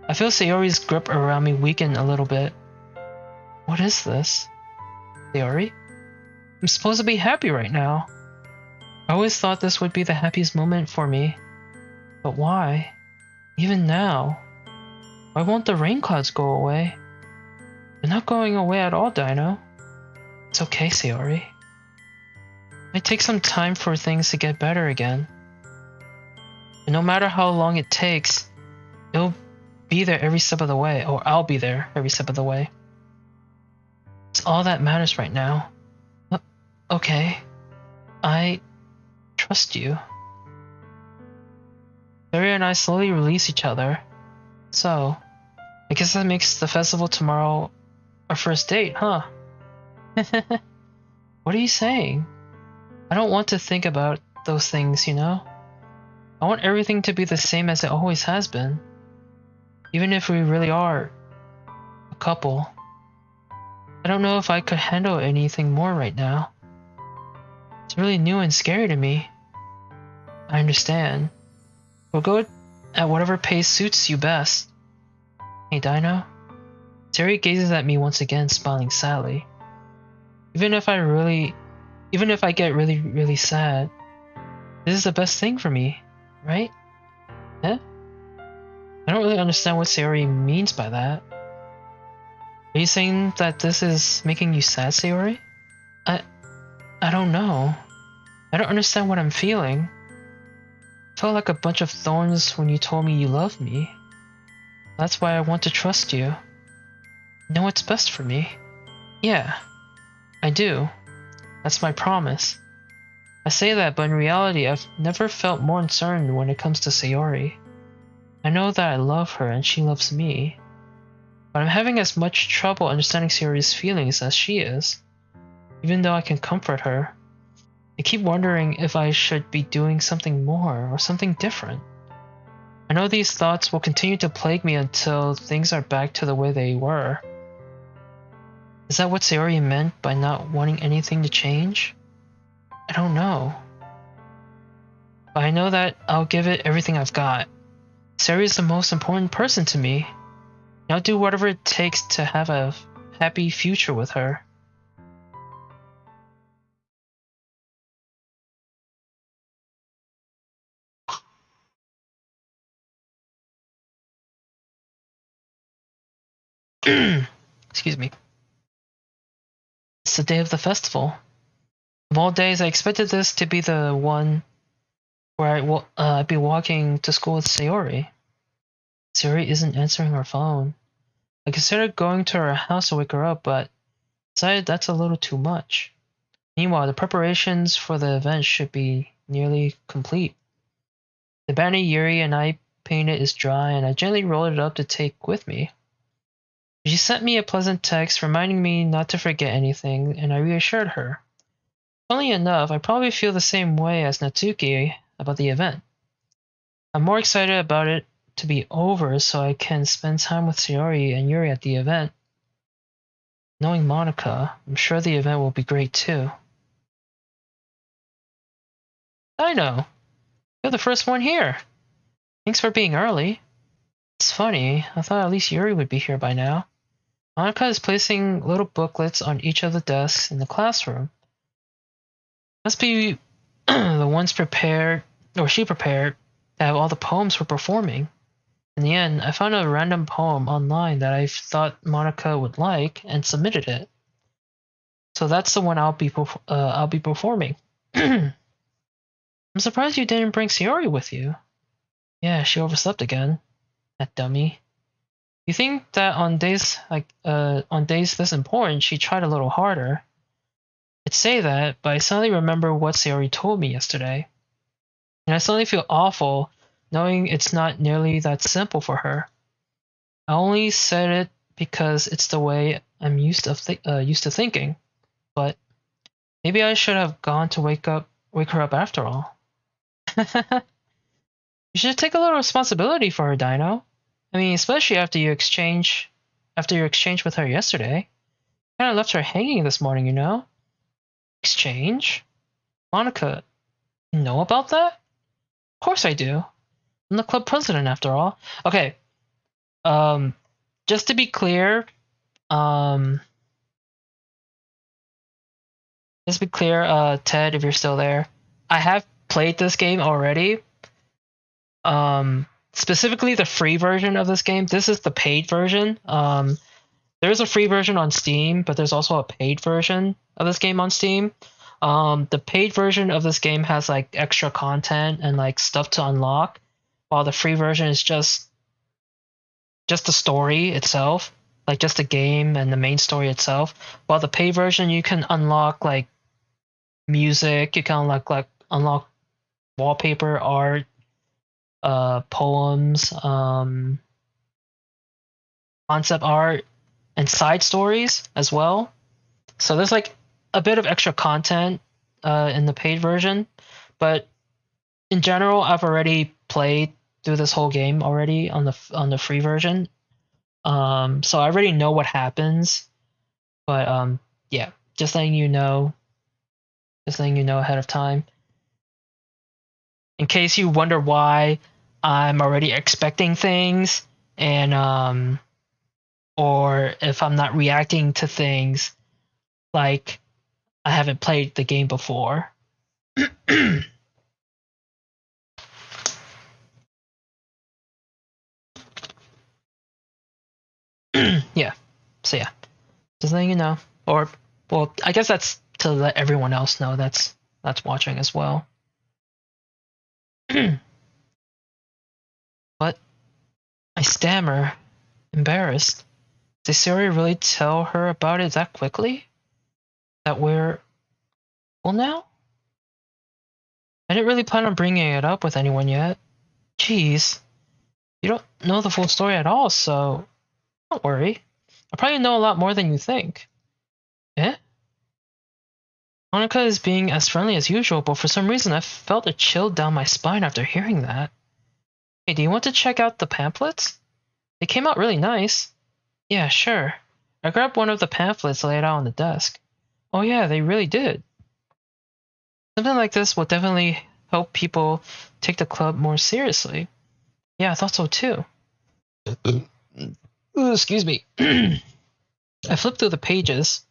I feel Sayori's grip around me weaken a little bit. What is this? Sayori? I'm supposed to be happy right now. I always thought this would be the happiest moment for me. But why? Even now? Why won't the rain clouds go away? They're not going away at all, Dino. It's okay, Sayori. It might take some time for things to get better again. And no matter how long it takes, it'll be there every step of the way, or I'll be there every step of the way. It's all that matters right now. Okay. I trust you. Sayori and I slowly release each other. So, I guess that makes the festival tomorrow our first date, huh? What are you saying? I don't want to think about those things, you know? I want everything to be the same as it always has been. Even if we really are a couple. I don't know if I could handle anything more right now. It's really new and scary to me. I understand. We'll go at whatever pace suits you best. Hey, Dino? Sayori gazes at me once again, smiling sadly. Even if I get really, really sad, this is the best thing for me, right? Eh? I don't really understand what Sayori means by that. Are you saying that this is making you sad, Sayori? I don't know. I don't understand what I'm feeling. I felt like a bunch of thorns when you told me you loved me. That's why I want to trust you. Know what's best for me. Yeah, I do. That's my promise. I say that, but in reality, I've never felt more uncertain when it comes to Sayori. I know that I love her and she loves me, but I'm having as much trouble understanding Sayori's feelings as she is. Even though I can comfort her, I keep wondering if I should be doing something more or something different. I know these thoughts will continue to plague me until things are back to the way they were. Is that what Sayori meant by not wanting anything to change? I don't know. But I know that I'll give it everything I've got. Sayori is the most important person to me. And I'll do whatever it takes to have a happy future with her. Excuse me. It's the day of the festival. Of all days, I expected this to be the one where I'd be walking to school with Sayori. Sayori isn't answering her phone. I considered going to her house to wake her up, but decided that's a little too much. Meanwhile, the preparations for the event should be nearly complete. The banner Yuri and I painted is dry, and I gently rolled it up to take with me. She sent me a pleasant text reminding me not to forget anything, and I reassured her. Funnily enough, I probably feel the same way as Natsuki about the event. I'm more excited about it to be over so I can spend time with Sayori and Yuri at the event. Knowing Monica, I'm sure the event will be great too. I know. You're the first one here. Thanks for being early. It's funny, I thought at least Yuri would be here by now. Monica is placing little booklets on each of the desks in the classroom. Must be the ones prepared, or she prepared, to have all the poems we're performing. In the end, I found a random poem online that I thought Monica would like and submitted it. So that's the one I'll be performing. I'm surprised you didn't bring Sayori with you. Yeah, she overslept again. That dummy. You think that on days this important, she tried a little harder. I'd say that, but I suddenly remember what Sayori told me yesterday. And I suddenly feel awful knowing it's not nearly that simple for her. I only said it because it's the way I'm used to thinking. But maybe I should have gone to wake her up after all. You should take a little responsibility for her, Dino. I mean, especially after your exchange with her yesterday. Kind of left her hanging this morning, you know? Exchange? Monica, you know about that? Of course I do. I'm the club president after all. Okay. Just to be clear, Ted, if you're still there, I have played this game already. Specifically the free version of this game. This is the paid version. There's a free version on Steam, but there's also a paid version of this game on Steam. The paid version of this game has like extra content and like stuff to unlock, while the free version is just the story itself, like just the game and the main story itself. While the paid version, you can unlock like music, you can unlock wallpaper art, poems, concept art, and side stories as well. So there's like a bit of extra content in the paid version, but in general, I've already played through this whole game already on the free version. So I already know what happens, but yeah, just letting you know ahead of time. In case you wonder why I'm already expecting things and or if I'm not reacting to things like I haven't played the game before. Yeah. So yeah, just letting you know. Or well, I guess that's to let everyone else know that's watching as well. But I stammer, embarrassed. Did Siri really tell her about it that quickly? That we're well now? I didn't really plan on bringing it up with anyone yet. Jeez, you don't know the full story at all, so don't worry. I probably know a lot more than you think. Eh? Monica is being as friendly as usual, but for some reason I felt a chill down my spine after hearing that. Hey, do you want to check out the pamphlets? They came out really nice. Yeah, sure. I grabbed one of the pamphlets laid out on the desk. Oh yeah, they really did. Something like this will definitely help people take the club more seriously. Yeah, I thought so too. Ooh, excuse me. I flipped through the pages.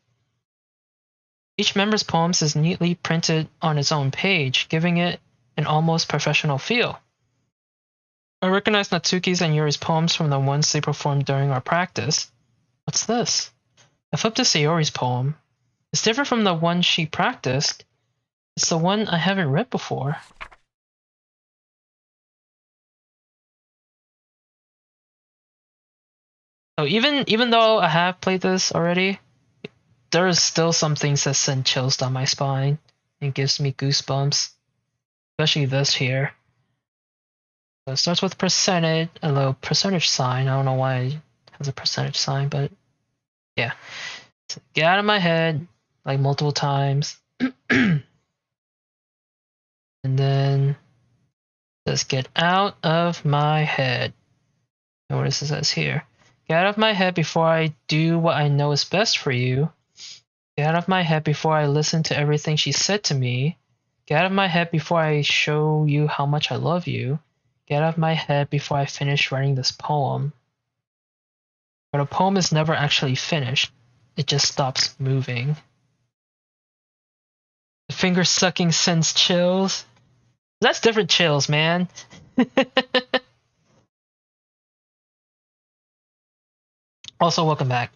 Each member's poems is neatly printed on its own page, giving it an almost professional feel. I recognize Natsuki's and Yuri's poems from the ones they performed during our practice. What's this? I flipped to Sayori's poem. It's different from the one she practiced. It's the one I haven't read before. So even though I have played this already, there is still some things that send chills down my spine and gives me goosebumps. Especially this here. So it starts with percentage, a little percentage sign. I don't know why it has a percentage sign, but yeah. So get out of my head like multiple times. And then just get out of my head. And what does it says here? Get out of my head before I do what I know is best for you. Get out of my head before I listen to everything she said to me. Get out of my head before I show you how much I love you. Get out of my head before I finish writing this poem. But a poem is never actually finished. It just stops moving. The finger sucking sends chills. That's different chills, man. Also, welcome back.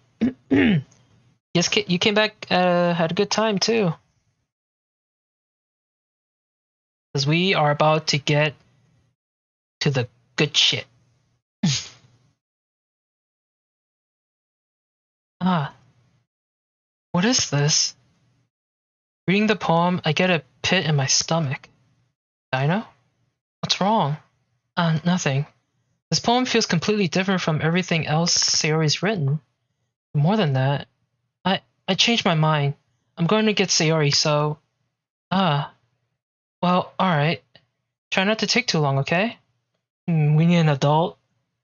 Yes, you came back had a good time too. Because we are about to get to the good shit. Ah, what is this? Reading the poem, I get a pit in my stomach. Dino? What's wrong? Nothing. This poem feels completely different from everything else Sayori's written. More than that, I changed my mind. I'm going to get Sayori, so... Well, alright. Try not to take too long, okay? We need an adult.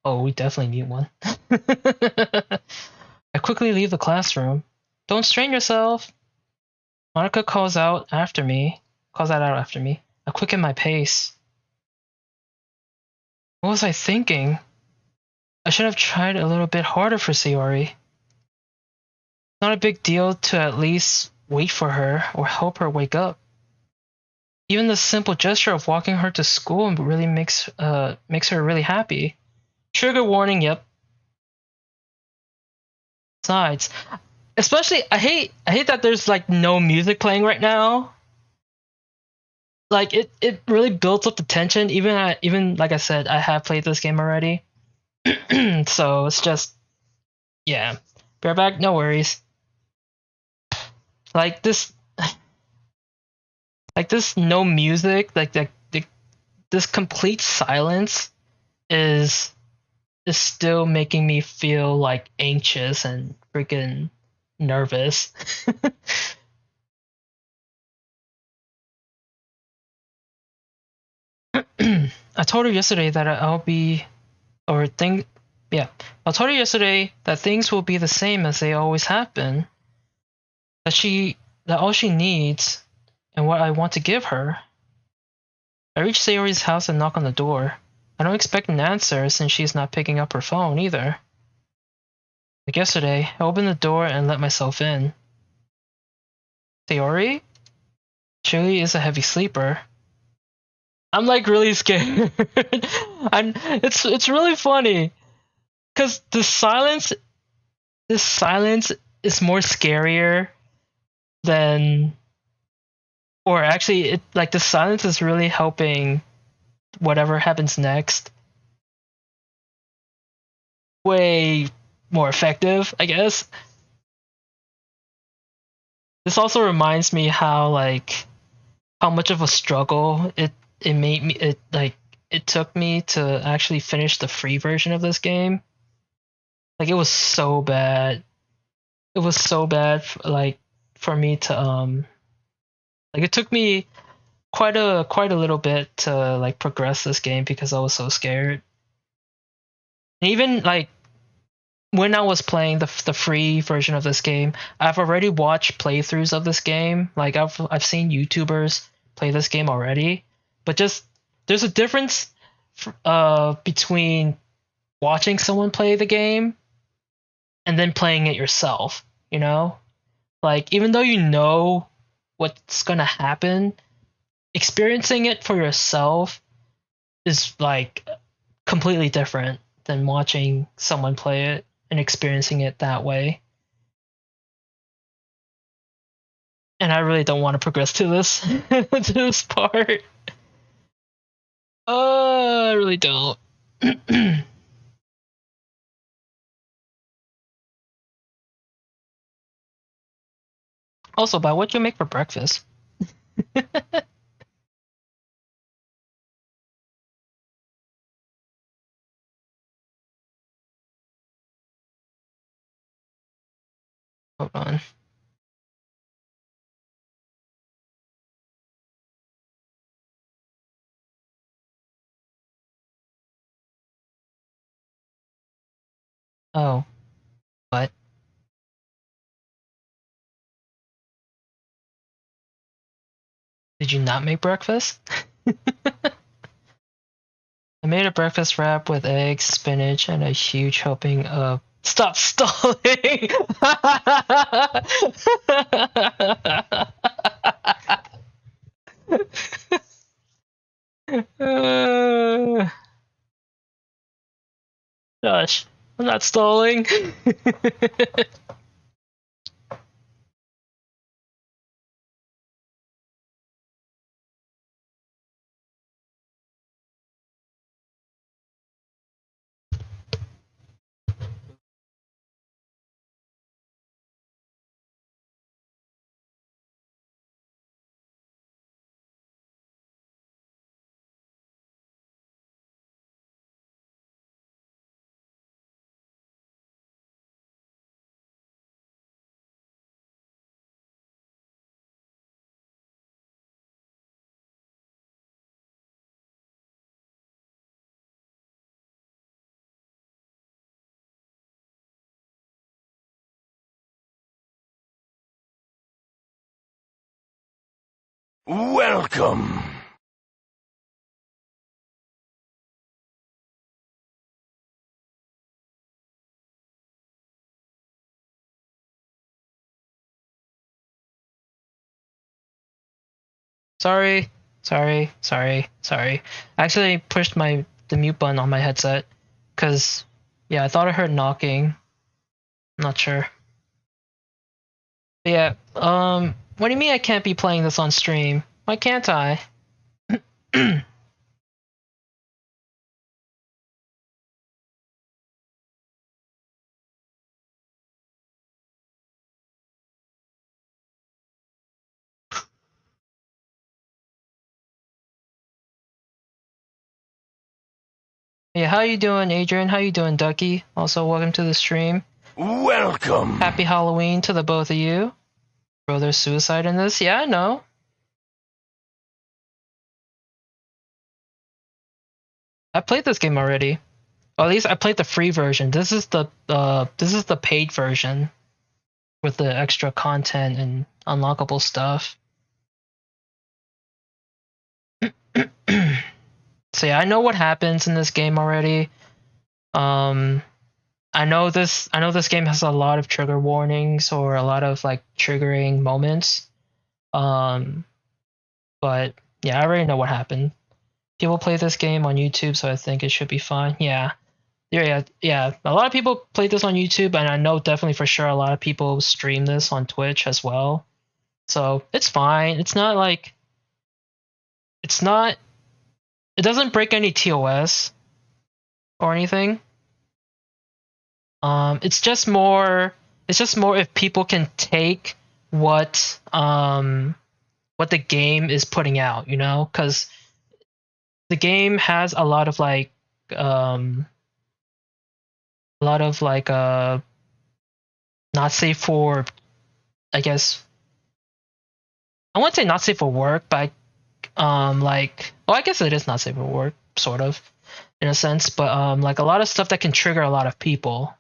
Oh, we definitely need one. I quickly leave the classroom. Don't strain yourself. Monica calls out after me. Calls that out after me. I quicken my pace. What was I thinking? I should have tried a little bit harder for Sayori. Not a big deal to at least wait for her or help her wake up. Even the simple gesture of walking her to school really makes her really happy. Trigger warning, yep. Besides, especially I hate that there's like no music playing right now. Like it really builds up the tension. Even like I said, I have played this game already. So it's just yeah. Bareback, no worries. Like this no music, this complete silence is still making me feel like anxious and freaking nervous. I told her yesterday that I'll be or think yeah. I told her yesterday that things will be the same as they always have been. That all she needs and what I want to give her. I reach Sayori's house and knock on the door. I don't expect an answer since she's not picking up her phone either. Like yesterday, I opened the door and let myself in. Sayori? Chili is a heavy sleeper. I'm like really scared. It's really funny. Cause this silence is more scarier than or actually it like the silence is really helping whatever happens next way more effective, I guess. This also reminds me how much of a struggle it made me it took me to actually finish the free version of this game. Like it was so bad. It was so bad for me to like it took me quite a little bit to like progress this game because I was so scared. And even like when I was playing the free version of this game, I've already watched playthroughs of this game. Like I've seen YouTubers play this game already, but just there's a difference between watching someone play the game and then playing it yourself, you know? Like even though you know what's going to happen, experiencing it for yourself is like completely different than watching someone play it and experiencing it that way. And I really don't want to progress to this to this part. I really don't. Also, by what you make for breakfast? Hold on. Oh, what? Did you not make breakfast? I made a breakfast wrap with eggs, spinach, and a huge helping of. Stop stalling! Uh, Gosh, I'm not stalling. Welcome. Sorry, sorry. I actually pushed the mute button on my headset, cause yeah, I thought I heard knocking. I'm not sure. But yeah, what do you mean I can't be playing this on stream? Why can't I? Yeah, how you doing, Adrian? How you doing, Ducky? Also, welcome to the stream. Welcome. Happy Halloween to the both of you. Bro, there's suicide in this? Yeah, I know. I played this game already. Or at least I played the free version. This is the paid version with the extra content and unlockable stuff. So yeah, I know what happens in this game already. I know this game has a lot of trigger warnings or a lot of like triggering moments. But yeah, I already know what happened. People play this game on YouTube, so I think it should be fine. Yeah. Yeah. A lot of people play this on YouTube, and I know definitely for sure a lot of people stream this on Twitch as well. So it's fine. It's not like it doesn't break any TOS or anything. It's just more if people can take what the game is putting out, you know, because the game has a lot of like not safe for, I guess, I wouldn't say not safe for work, but like, well, I guess it is not safe for work, sort of, in a sense, but like a lot of stuff that can trigger a lot of people.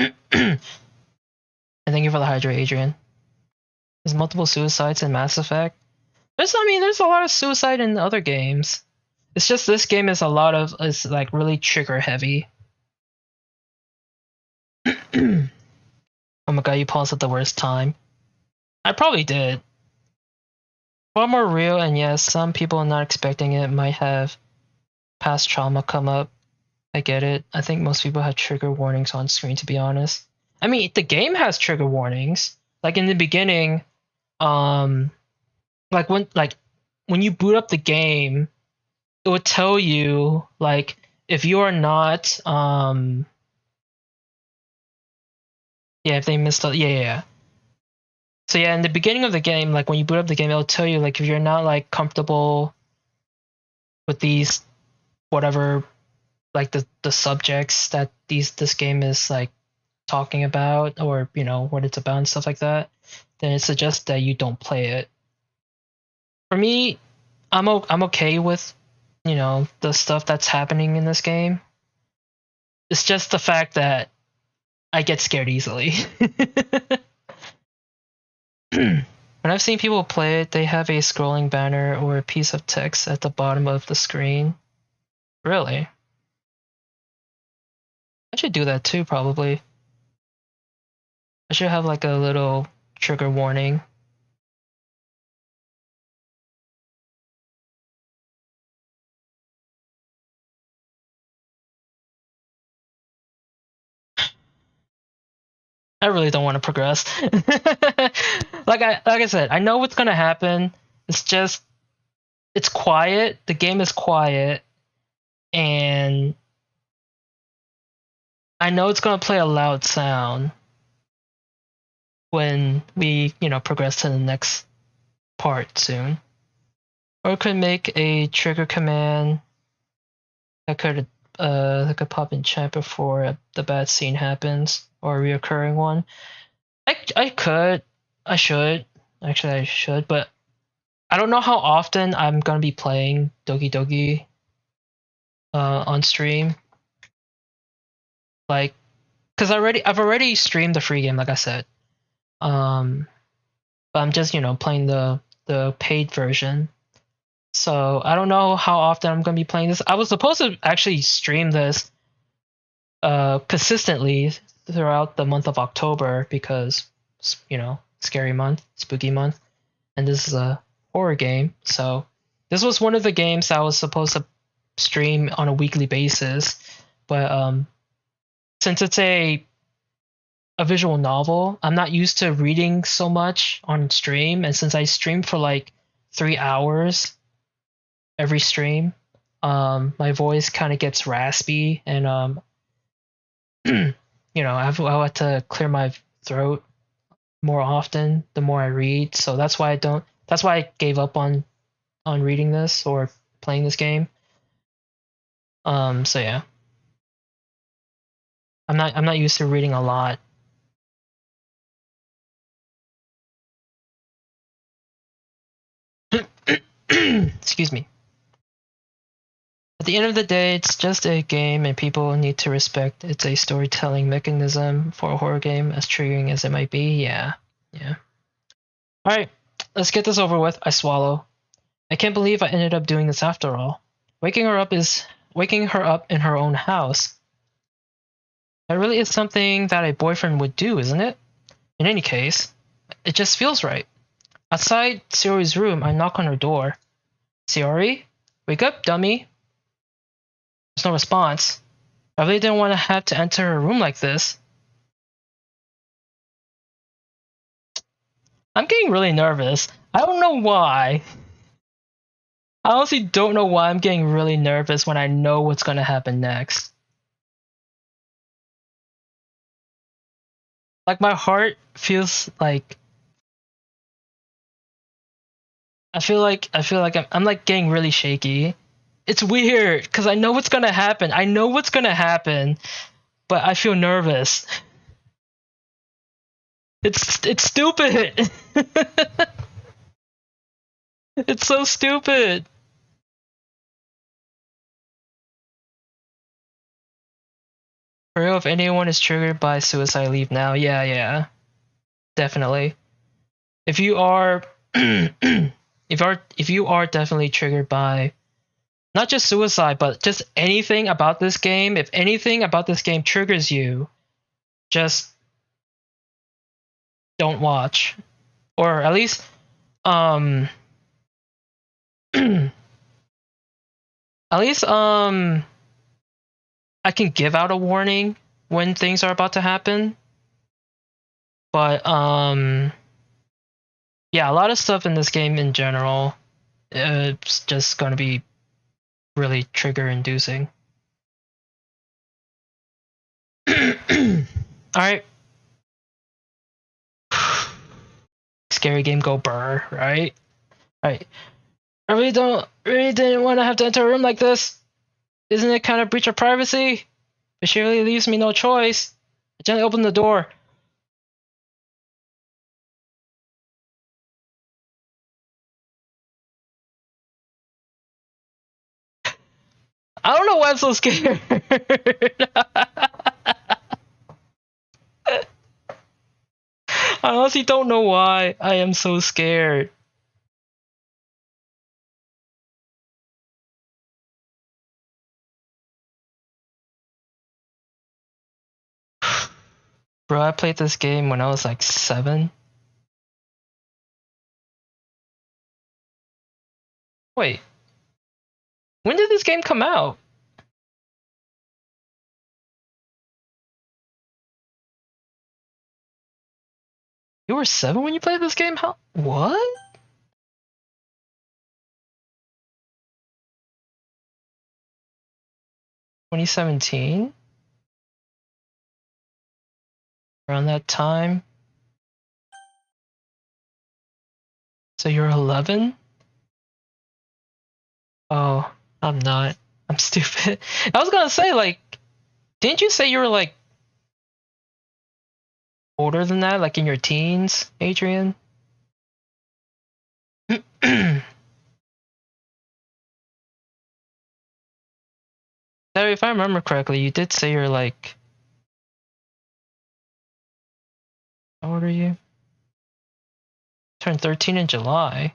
And thank you for the hydrate, Adrian. There's multiple suicides in Mass Effect. There's a lot of suicide in other games. It's just this game is like really trigger heavy. Oh my god, you paused at the worst time. I probably did. Far more real, and yes, some people not expecting it might have past trauma come up. I get it. I think most people have trigger warnings on screen, to be honest. I mean, the game has trigger warnings. Like in the beginning, like when you boot up the game, it would tell you like if you are not if they missed out, yeah. So yeah, in the beginning of the game, like when you boot up the game, it'll tell you like if you're not like comfortable with these whatever like the subjects that this game is like talking about, or you know what it's about and stuff like that, then it suggests that you don't play it. For me, I'm okay with, you know, the stuff that's happening in this game. It's just the fact that I get scared easily. When I've seen people play it, they have a scrolling banner or a piece of text at the bottom of the screen. Really? I should do that too, probably. I should have like a little trigger warning. I really don't want to progress. like I said, I know what's gonna happen. It's just it's quiet. The game is quiet, and I know it's gonna play a loud sound when we, you know, progress to the next part soon. Or it could make a trigger command that could pop in chat before the bad scene happens, or a reoccurring one. I should. Actually, I should, but I don't know how often I'm gonna be playing Doki Doki on stream. Like, cause I've already streamed the free game, like I said. But I'm just, you know, playing the paid version. So I don't know how often I'm gonna be playing this. I was supposed to actually stream this consistently throughout the month of October because, you know, scary month, spooky month, and this is a horror game. So this was one of the games I was supposed to stream on a weekly basis, but since it's a visual novel, I'm not used to reading so much on stream, and since I stream for like 3 hours every stream, my voice kind of gets raspy, and you know, I have to clear my throat more often the more I read. So that's why I don't. That's why I gave up on reading this or playing this game. So yeah, I'm not used to reading a lot. Excuse me. At the end of the day, it's just a game, and people need to respect it's a storytelling mechanism for a horror game, as triggering as it might be. Yeah, yeah. All right, let's get this over with. I swallow. I can't believe I ended up doing this after all. Waking her up in her own house. That really is something that a boyfriend would do, isn't it? In any case, it just feels right. Outside Sayori's room, I knock on her door. Sayori? Wake up, dummy. There's no response. I really didn't want to have to enter her room like this. I'm getting really nervous. I don't know why. I honestly don't know why I'm getting really nervous when I know what's gonna happen next. Like my heart feels like I feel like I'm like getting really shaky. It's weird because I know what's gonna happen. I know what's gonna happen, but I feel nervous. It's stupid. It's so stupid. For real, if anyone is triggered by suicide, leave now. Yeah, yeah, definitely. If you are, if you are definitely triggered by not just suicide, but just anything about this game, if anything about this game triggers you, just don't watch, or at least, at least, I can give out a warning when things are about to happen, but yeah, a lot of stuff in this game in general, it's just gonna be really trigger inducing. All right. Scary game go burr, right? All right. Really didn't want to have to enter a room like this. Isn't it kind of breach of privacy? But she really leaves me no choice. I gently opened the door. why I'm so scared. I honestly don't know why I am so scared. Bro, I played this game when I was like 7. Wait, when did this game come out? You were 7 when you played this game? How? What? 2017? Around that time? So you're 11? Oh, I'm not. I'm stupid. I was gonna say, like, didn't you say you were, like, older than that? Like, in your teens, Adrian? Terry, if I remember correctly, you did say you're, like... How old are you? Turned 13 in July.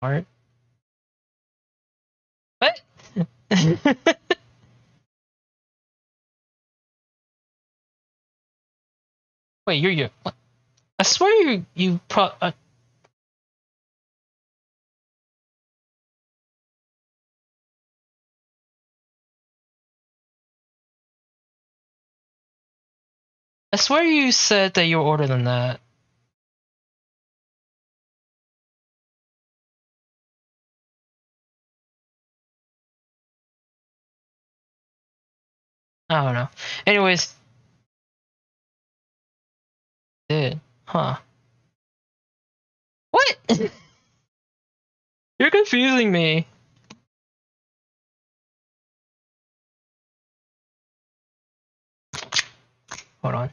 Art? What? Wait, you're what? I swear I swear you said that you were older than that. I don't know. Anyways, did. Huh. What? You're confusing me. Hold on.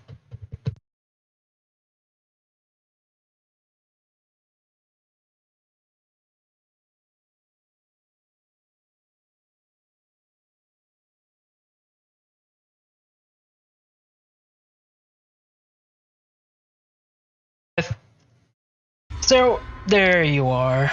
So, there you are.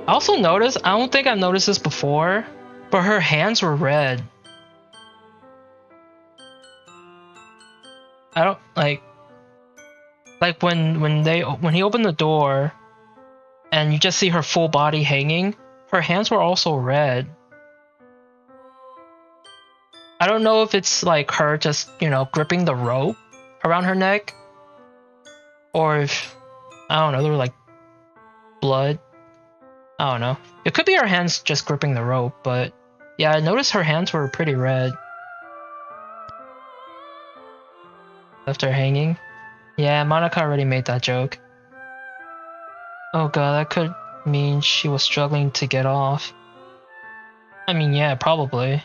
I also noticed, I don't think I've noticed this before, but her hands were red. I don't like when he opened the door and you just see her full body hanging, her hands were also red. I don't know if it's like her just, gripping the rope around her neck, or if, I don't know, they were like blood. I don't know. It could be her hands just gripping the rope, but yeah, I noticed her hands were pretty red. Left her hanging. Yeah, Monica already made that joke. Oh god, that could mean she was struggling to get off. I mean, yeah, probably.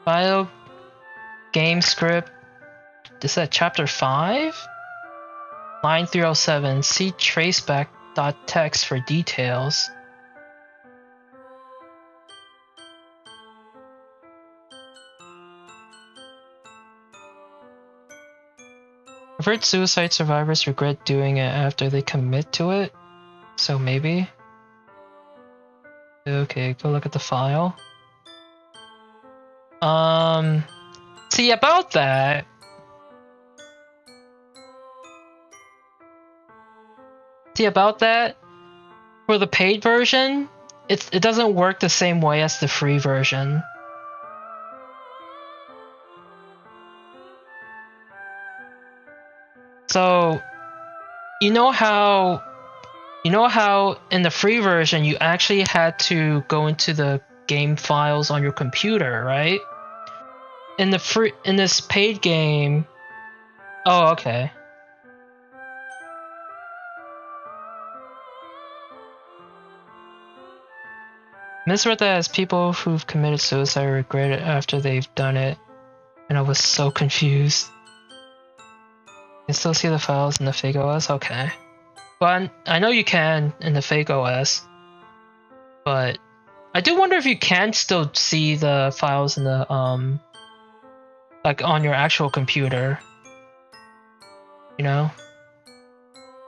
File, game script. Is that chapter 5? Line 307. See traceback.txt for details. I've heard suicide survivors regret doing it after they commit to it, so maybe. Okay, go look at the file. See about that. For the paid version, it doesn't work the same way as the free version. So, you know how in the free version you actually had to go into the game files on your computer, right? In this paid game, Oh, okay. Misread that as people who've committed suicide regret it after they've done it, and I was so confused. You can still see the files in the fake OS? Okay. Well, I know you can in the fake OS, but I do wonder if you can still see the files in the, like on your actual computer. You know?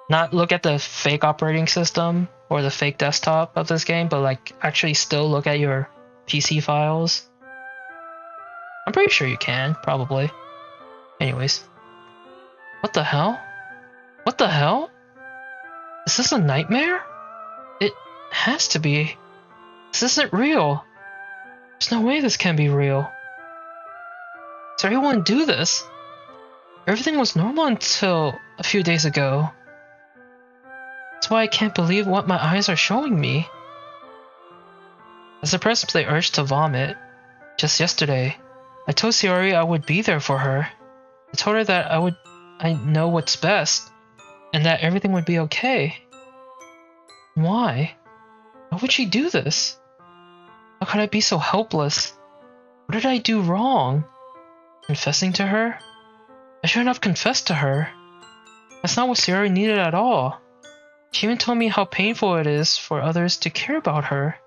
Not look at the fake operating system or the fake desktop of this game, but like actually still look at your PC files. I'm pretty sure you can, probably. Anyways. What the hell? What the hell? Is this a nightmare? It has to be. This isn't real. There's no way this can be real. Does everyone do this? Everything was normal until a few days ago. That's why I can't believe what my eyes are showing me. I suppressed the urge to vomit. Just yesterday, I told Sayori I would be there for her. I told her that I know what's best, and that everything would be okay. Why? Why would she do this? How could I be so helpless? What did I do wrong? Confessing to her? I shouldn't have confessed to her. That's not what Sayori needed at all. She even told me how painful it is for others to care about her.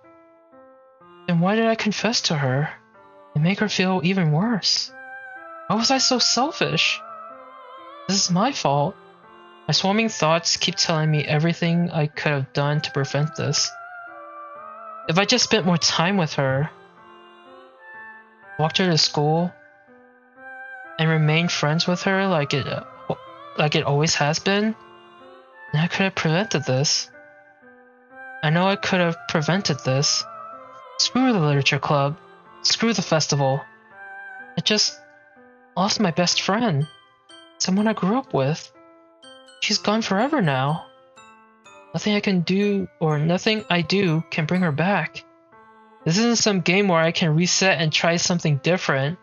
Then why did I confess to her? And make her feel even worse? Why was I so selfish? This is my fault. My swarming thoughts keep telling me everything I could have done to prevent this. If I just spent more time with her, walked her to school, and remained friends with her like it always has been, then I could have prevented this. I know I could have prevented this. Screw the literature club. Screw the festival. I just lost my best friend. Someone I grew up with. She's gone forever now. Nothing I can do, or nothing I do, can bring her back. This isn't some game where I can reset and try something different.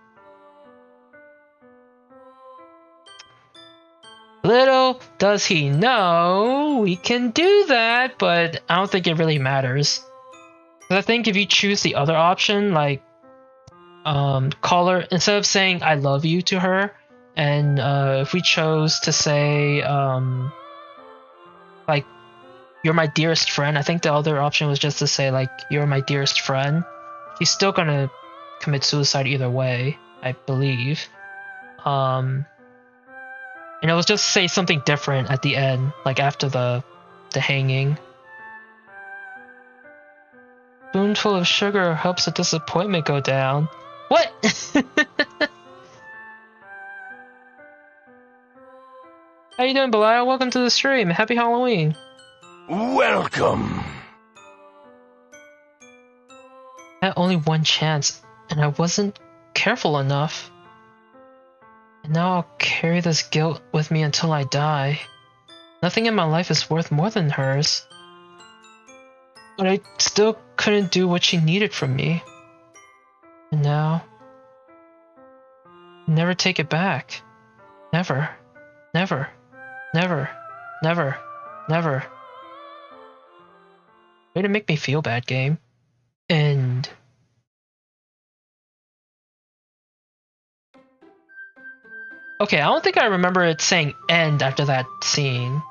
Little does he know we can do that, but I don't think it really matters. 'Cause I think if you choose the other option, like call her instead of saying I love you to her, and if we chose to say like you're my dearest friend, I think the other option was just to say like you're my dearest friend. She's still gonna commit suicide either way, I believe. And it was just say something different at the end, like after the hanging. Spoonful of sugar helps the disappointment go down. What? How you doing, Belial? Welcome to the stream. Happy Halloween. Welcome. I had only one chance, and I wasn't careful enough. And now I'll carry this guilt with me until I die. Nothing in my life is worth more than hers. But I still couldn't do what she needed from me. And now... never take it back. Never. Never. Never. Never. Never. Way to make me feel bad, game. End. Okay, I don't think I remember it saying end after that scene.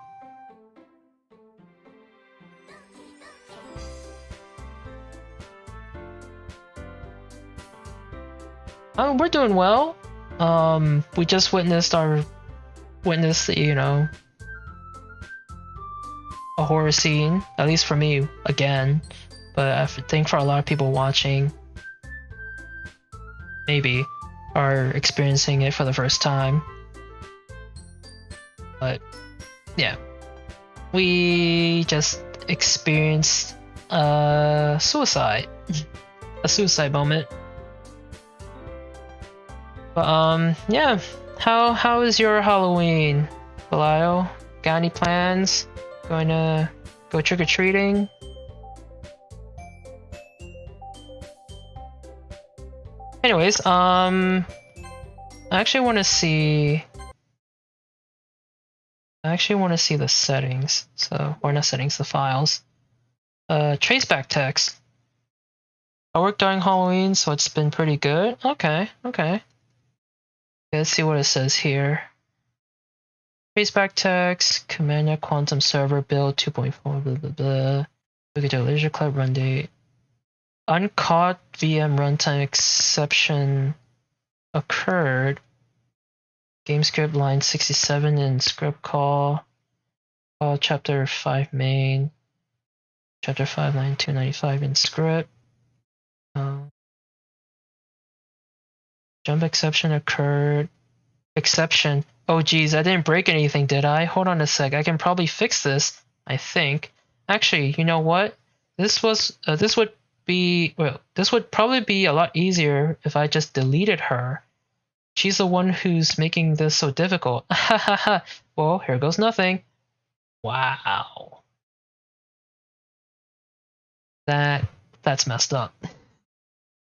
We're doing well. We just witnessed, you know, a horror scene, at least for me, again. But I think for a lot of people watching, maybe, are experiencing it for the first time. But, yeah. We just experienced a suicide. A suicide moment. But, yeah. How is your Halloween, Belial? Got any plans? Going to go trick-or-treating? Anyways, I actually want to see I actually want to see the settings. So, or not settings, the files. Traceback text. I worked during Halloween, so it's been pretty good. Okay. Let's see what it says here. Traceback text, Command Quantum Server build 2.4, blah blah blah. Look at your Leisure Club run date. Uncaught VM runtime exception occurred. Game script line 67 in script call chapter 5 main. Chapter 5 line 295 in script. Jump exception occurred. Exception. Oh geez, I didn't break anything, did I? Hold on a sec. I can probably fix this, I think. Actually, you know what? This would probably be a lot easier if I just deleted her. She's the one who's making this so difficult. Well, here goes nothing. Wow. That's messed up.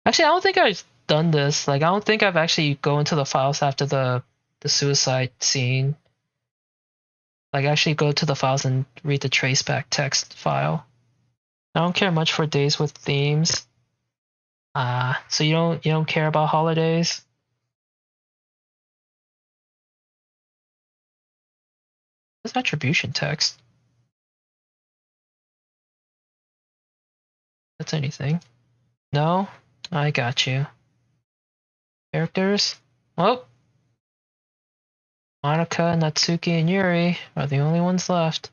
Actually, I don't think I've done this. Like, I don't think I've actually go into the files after the suicide scene. Like, actually go to the files and read the traceback text file. I don't care much for days with themes. So you don't care about holidays? What's attribution text? That's anything. No? I got you. Characters? Well, Monica, Natsuki, and Yuri are the only ones left.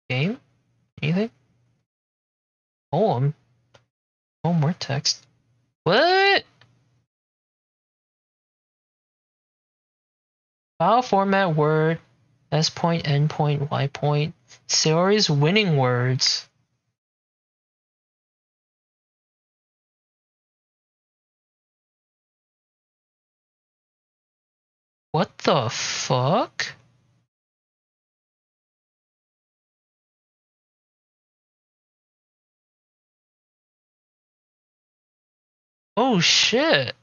Game? Anything? Poem? Poem word text. What? File format word, S point, N point, Y point. Sayori's winning words. What the fuck? Oh shit.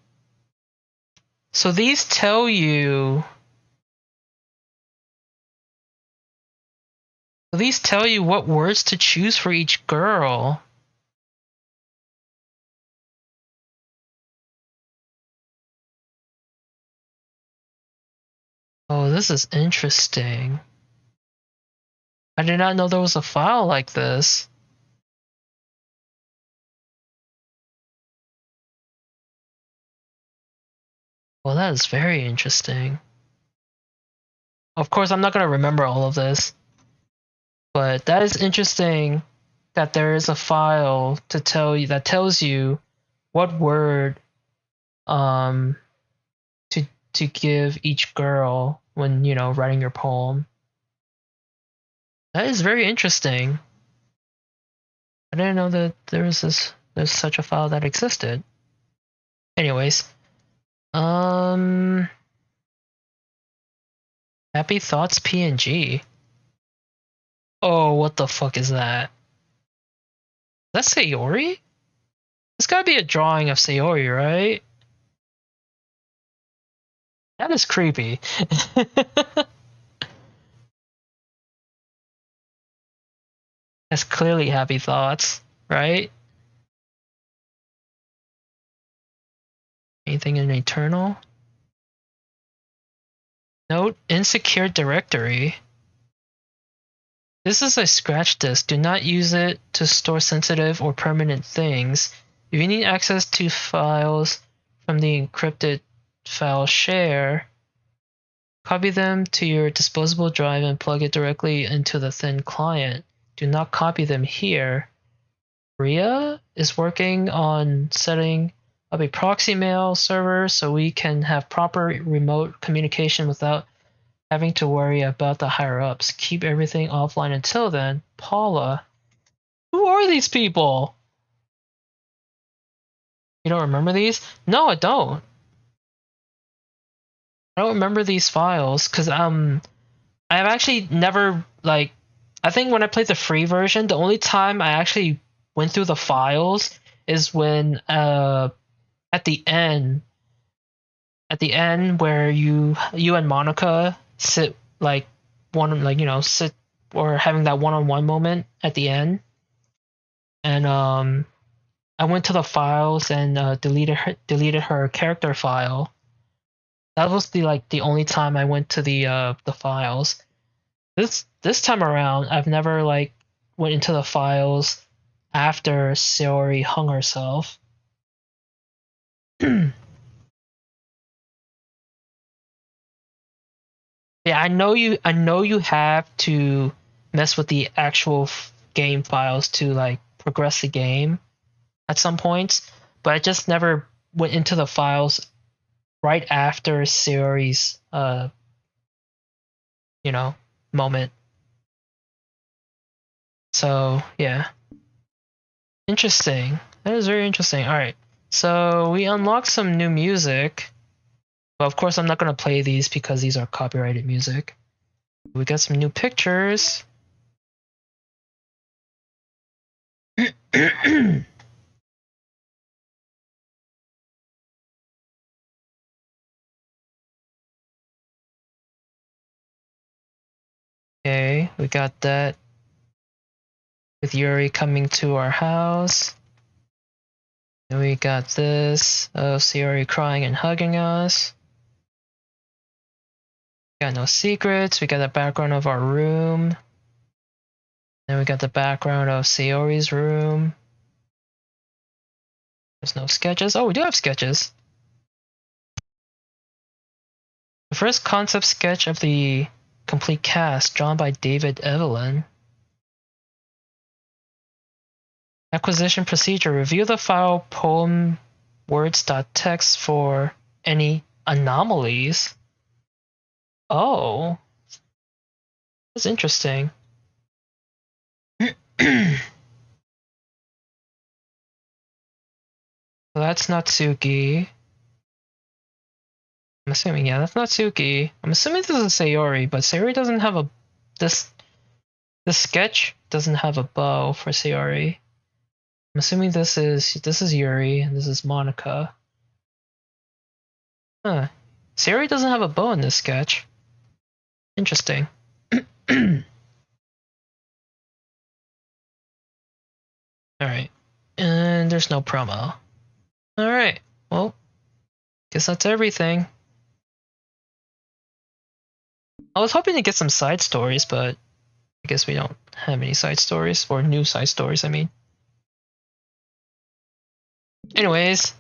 So these tell you what words to choose for each girl. Oh, this is interesting. I did not know there was a file like this. Well, that is very interesting. Of course, I'm not going to remember all of this, but that is interesting that there is a file to tell you that tells you what word to give each girl when, you know, writing your poem. That is very interesting. I didn't know that there's such a file that existed. Anyways, Happy Thoughts PNG. Oh, what the fuck is that? Is that Sayori? It's gotta be a drawing of Sayori, right? That is creepy. That's clearly Happy Thoughts, right? Anything in Eternal? Note, insecure directory. This is a scratch disk. Do not use it to store sensitive or permanent things. If you need access to files from the encrypted file share, copy them to your disposable drive and plug it directly into the thin client. Do not copy them here. Ria is working on setting up a proxy mail server so we can have proper remote communication without having to worry about the higher ups. Keep everything offline until then. Paula. Who are these people? You don't remember these? No, I don't. I don't remember these files because I've actually never, like, I think when I played the free version, the only time I actually went through the files is when at the end where you and Monica sit like sit or having that one-on-one moment at the end. And I went to the files and deleted her character file. That was the only time I went to the files. This time around, I've never like went into the files after Sayori hung herself. Yeah, I know you have to mess with the actual game files to like progress the game at some points, but I just never went into the files right after Sayori's moment. So yeah, interesting. That is very interesting. All right, so we unlocked some new music. But of course, I'm not gonna play these because these are copyrighted music. We got some new pictures. Okay, we got that with Yuri coming to our house. Then we got this of Sayori crying and hugging us. Got no secrets. We got the background of our room. Then we got the background of Sayori's room. There's no sketches. Oh, we do have sketches. The first concept sketch of the complete cast, drawn by David Evelyn. Acquisition procedure. Review the file poem words.txt for any anomalies. Oh, that's interesting. So that's Natsuki. I'm assuming, yeah, that's Natsuki. I'm assuming this is Sayori, but Sayori doesn't have this sketch doesn't have a bow for Sayori. I'm assuming this is Yuri and this is Monica. Huh. Sayori doesn't have a bow in this sketch. Interesting. Alright. And there's no promo. Alright. Well, guess that's everything. I was hoping to get some side stories, but I guess we don't have any side stories, or new side stories, I mean. Anyways,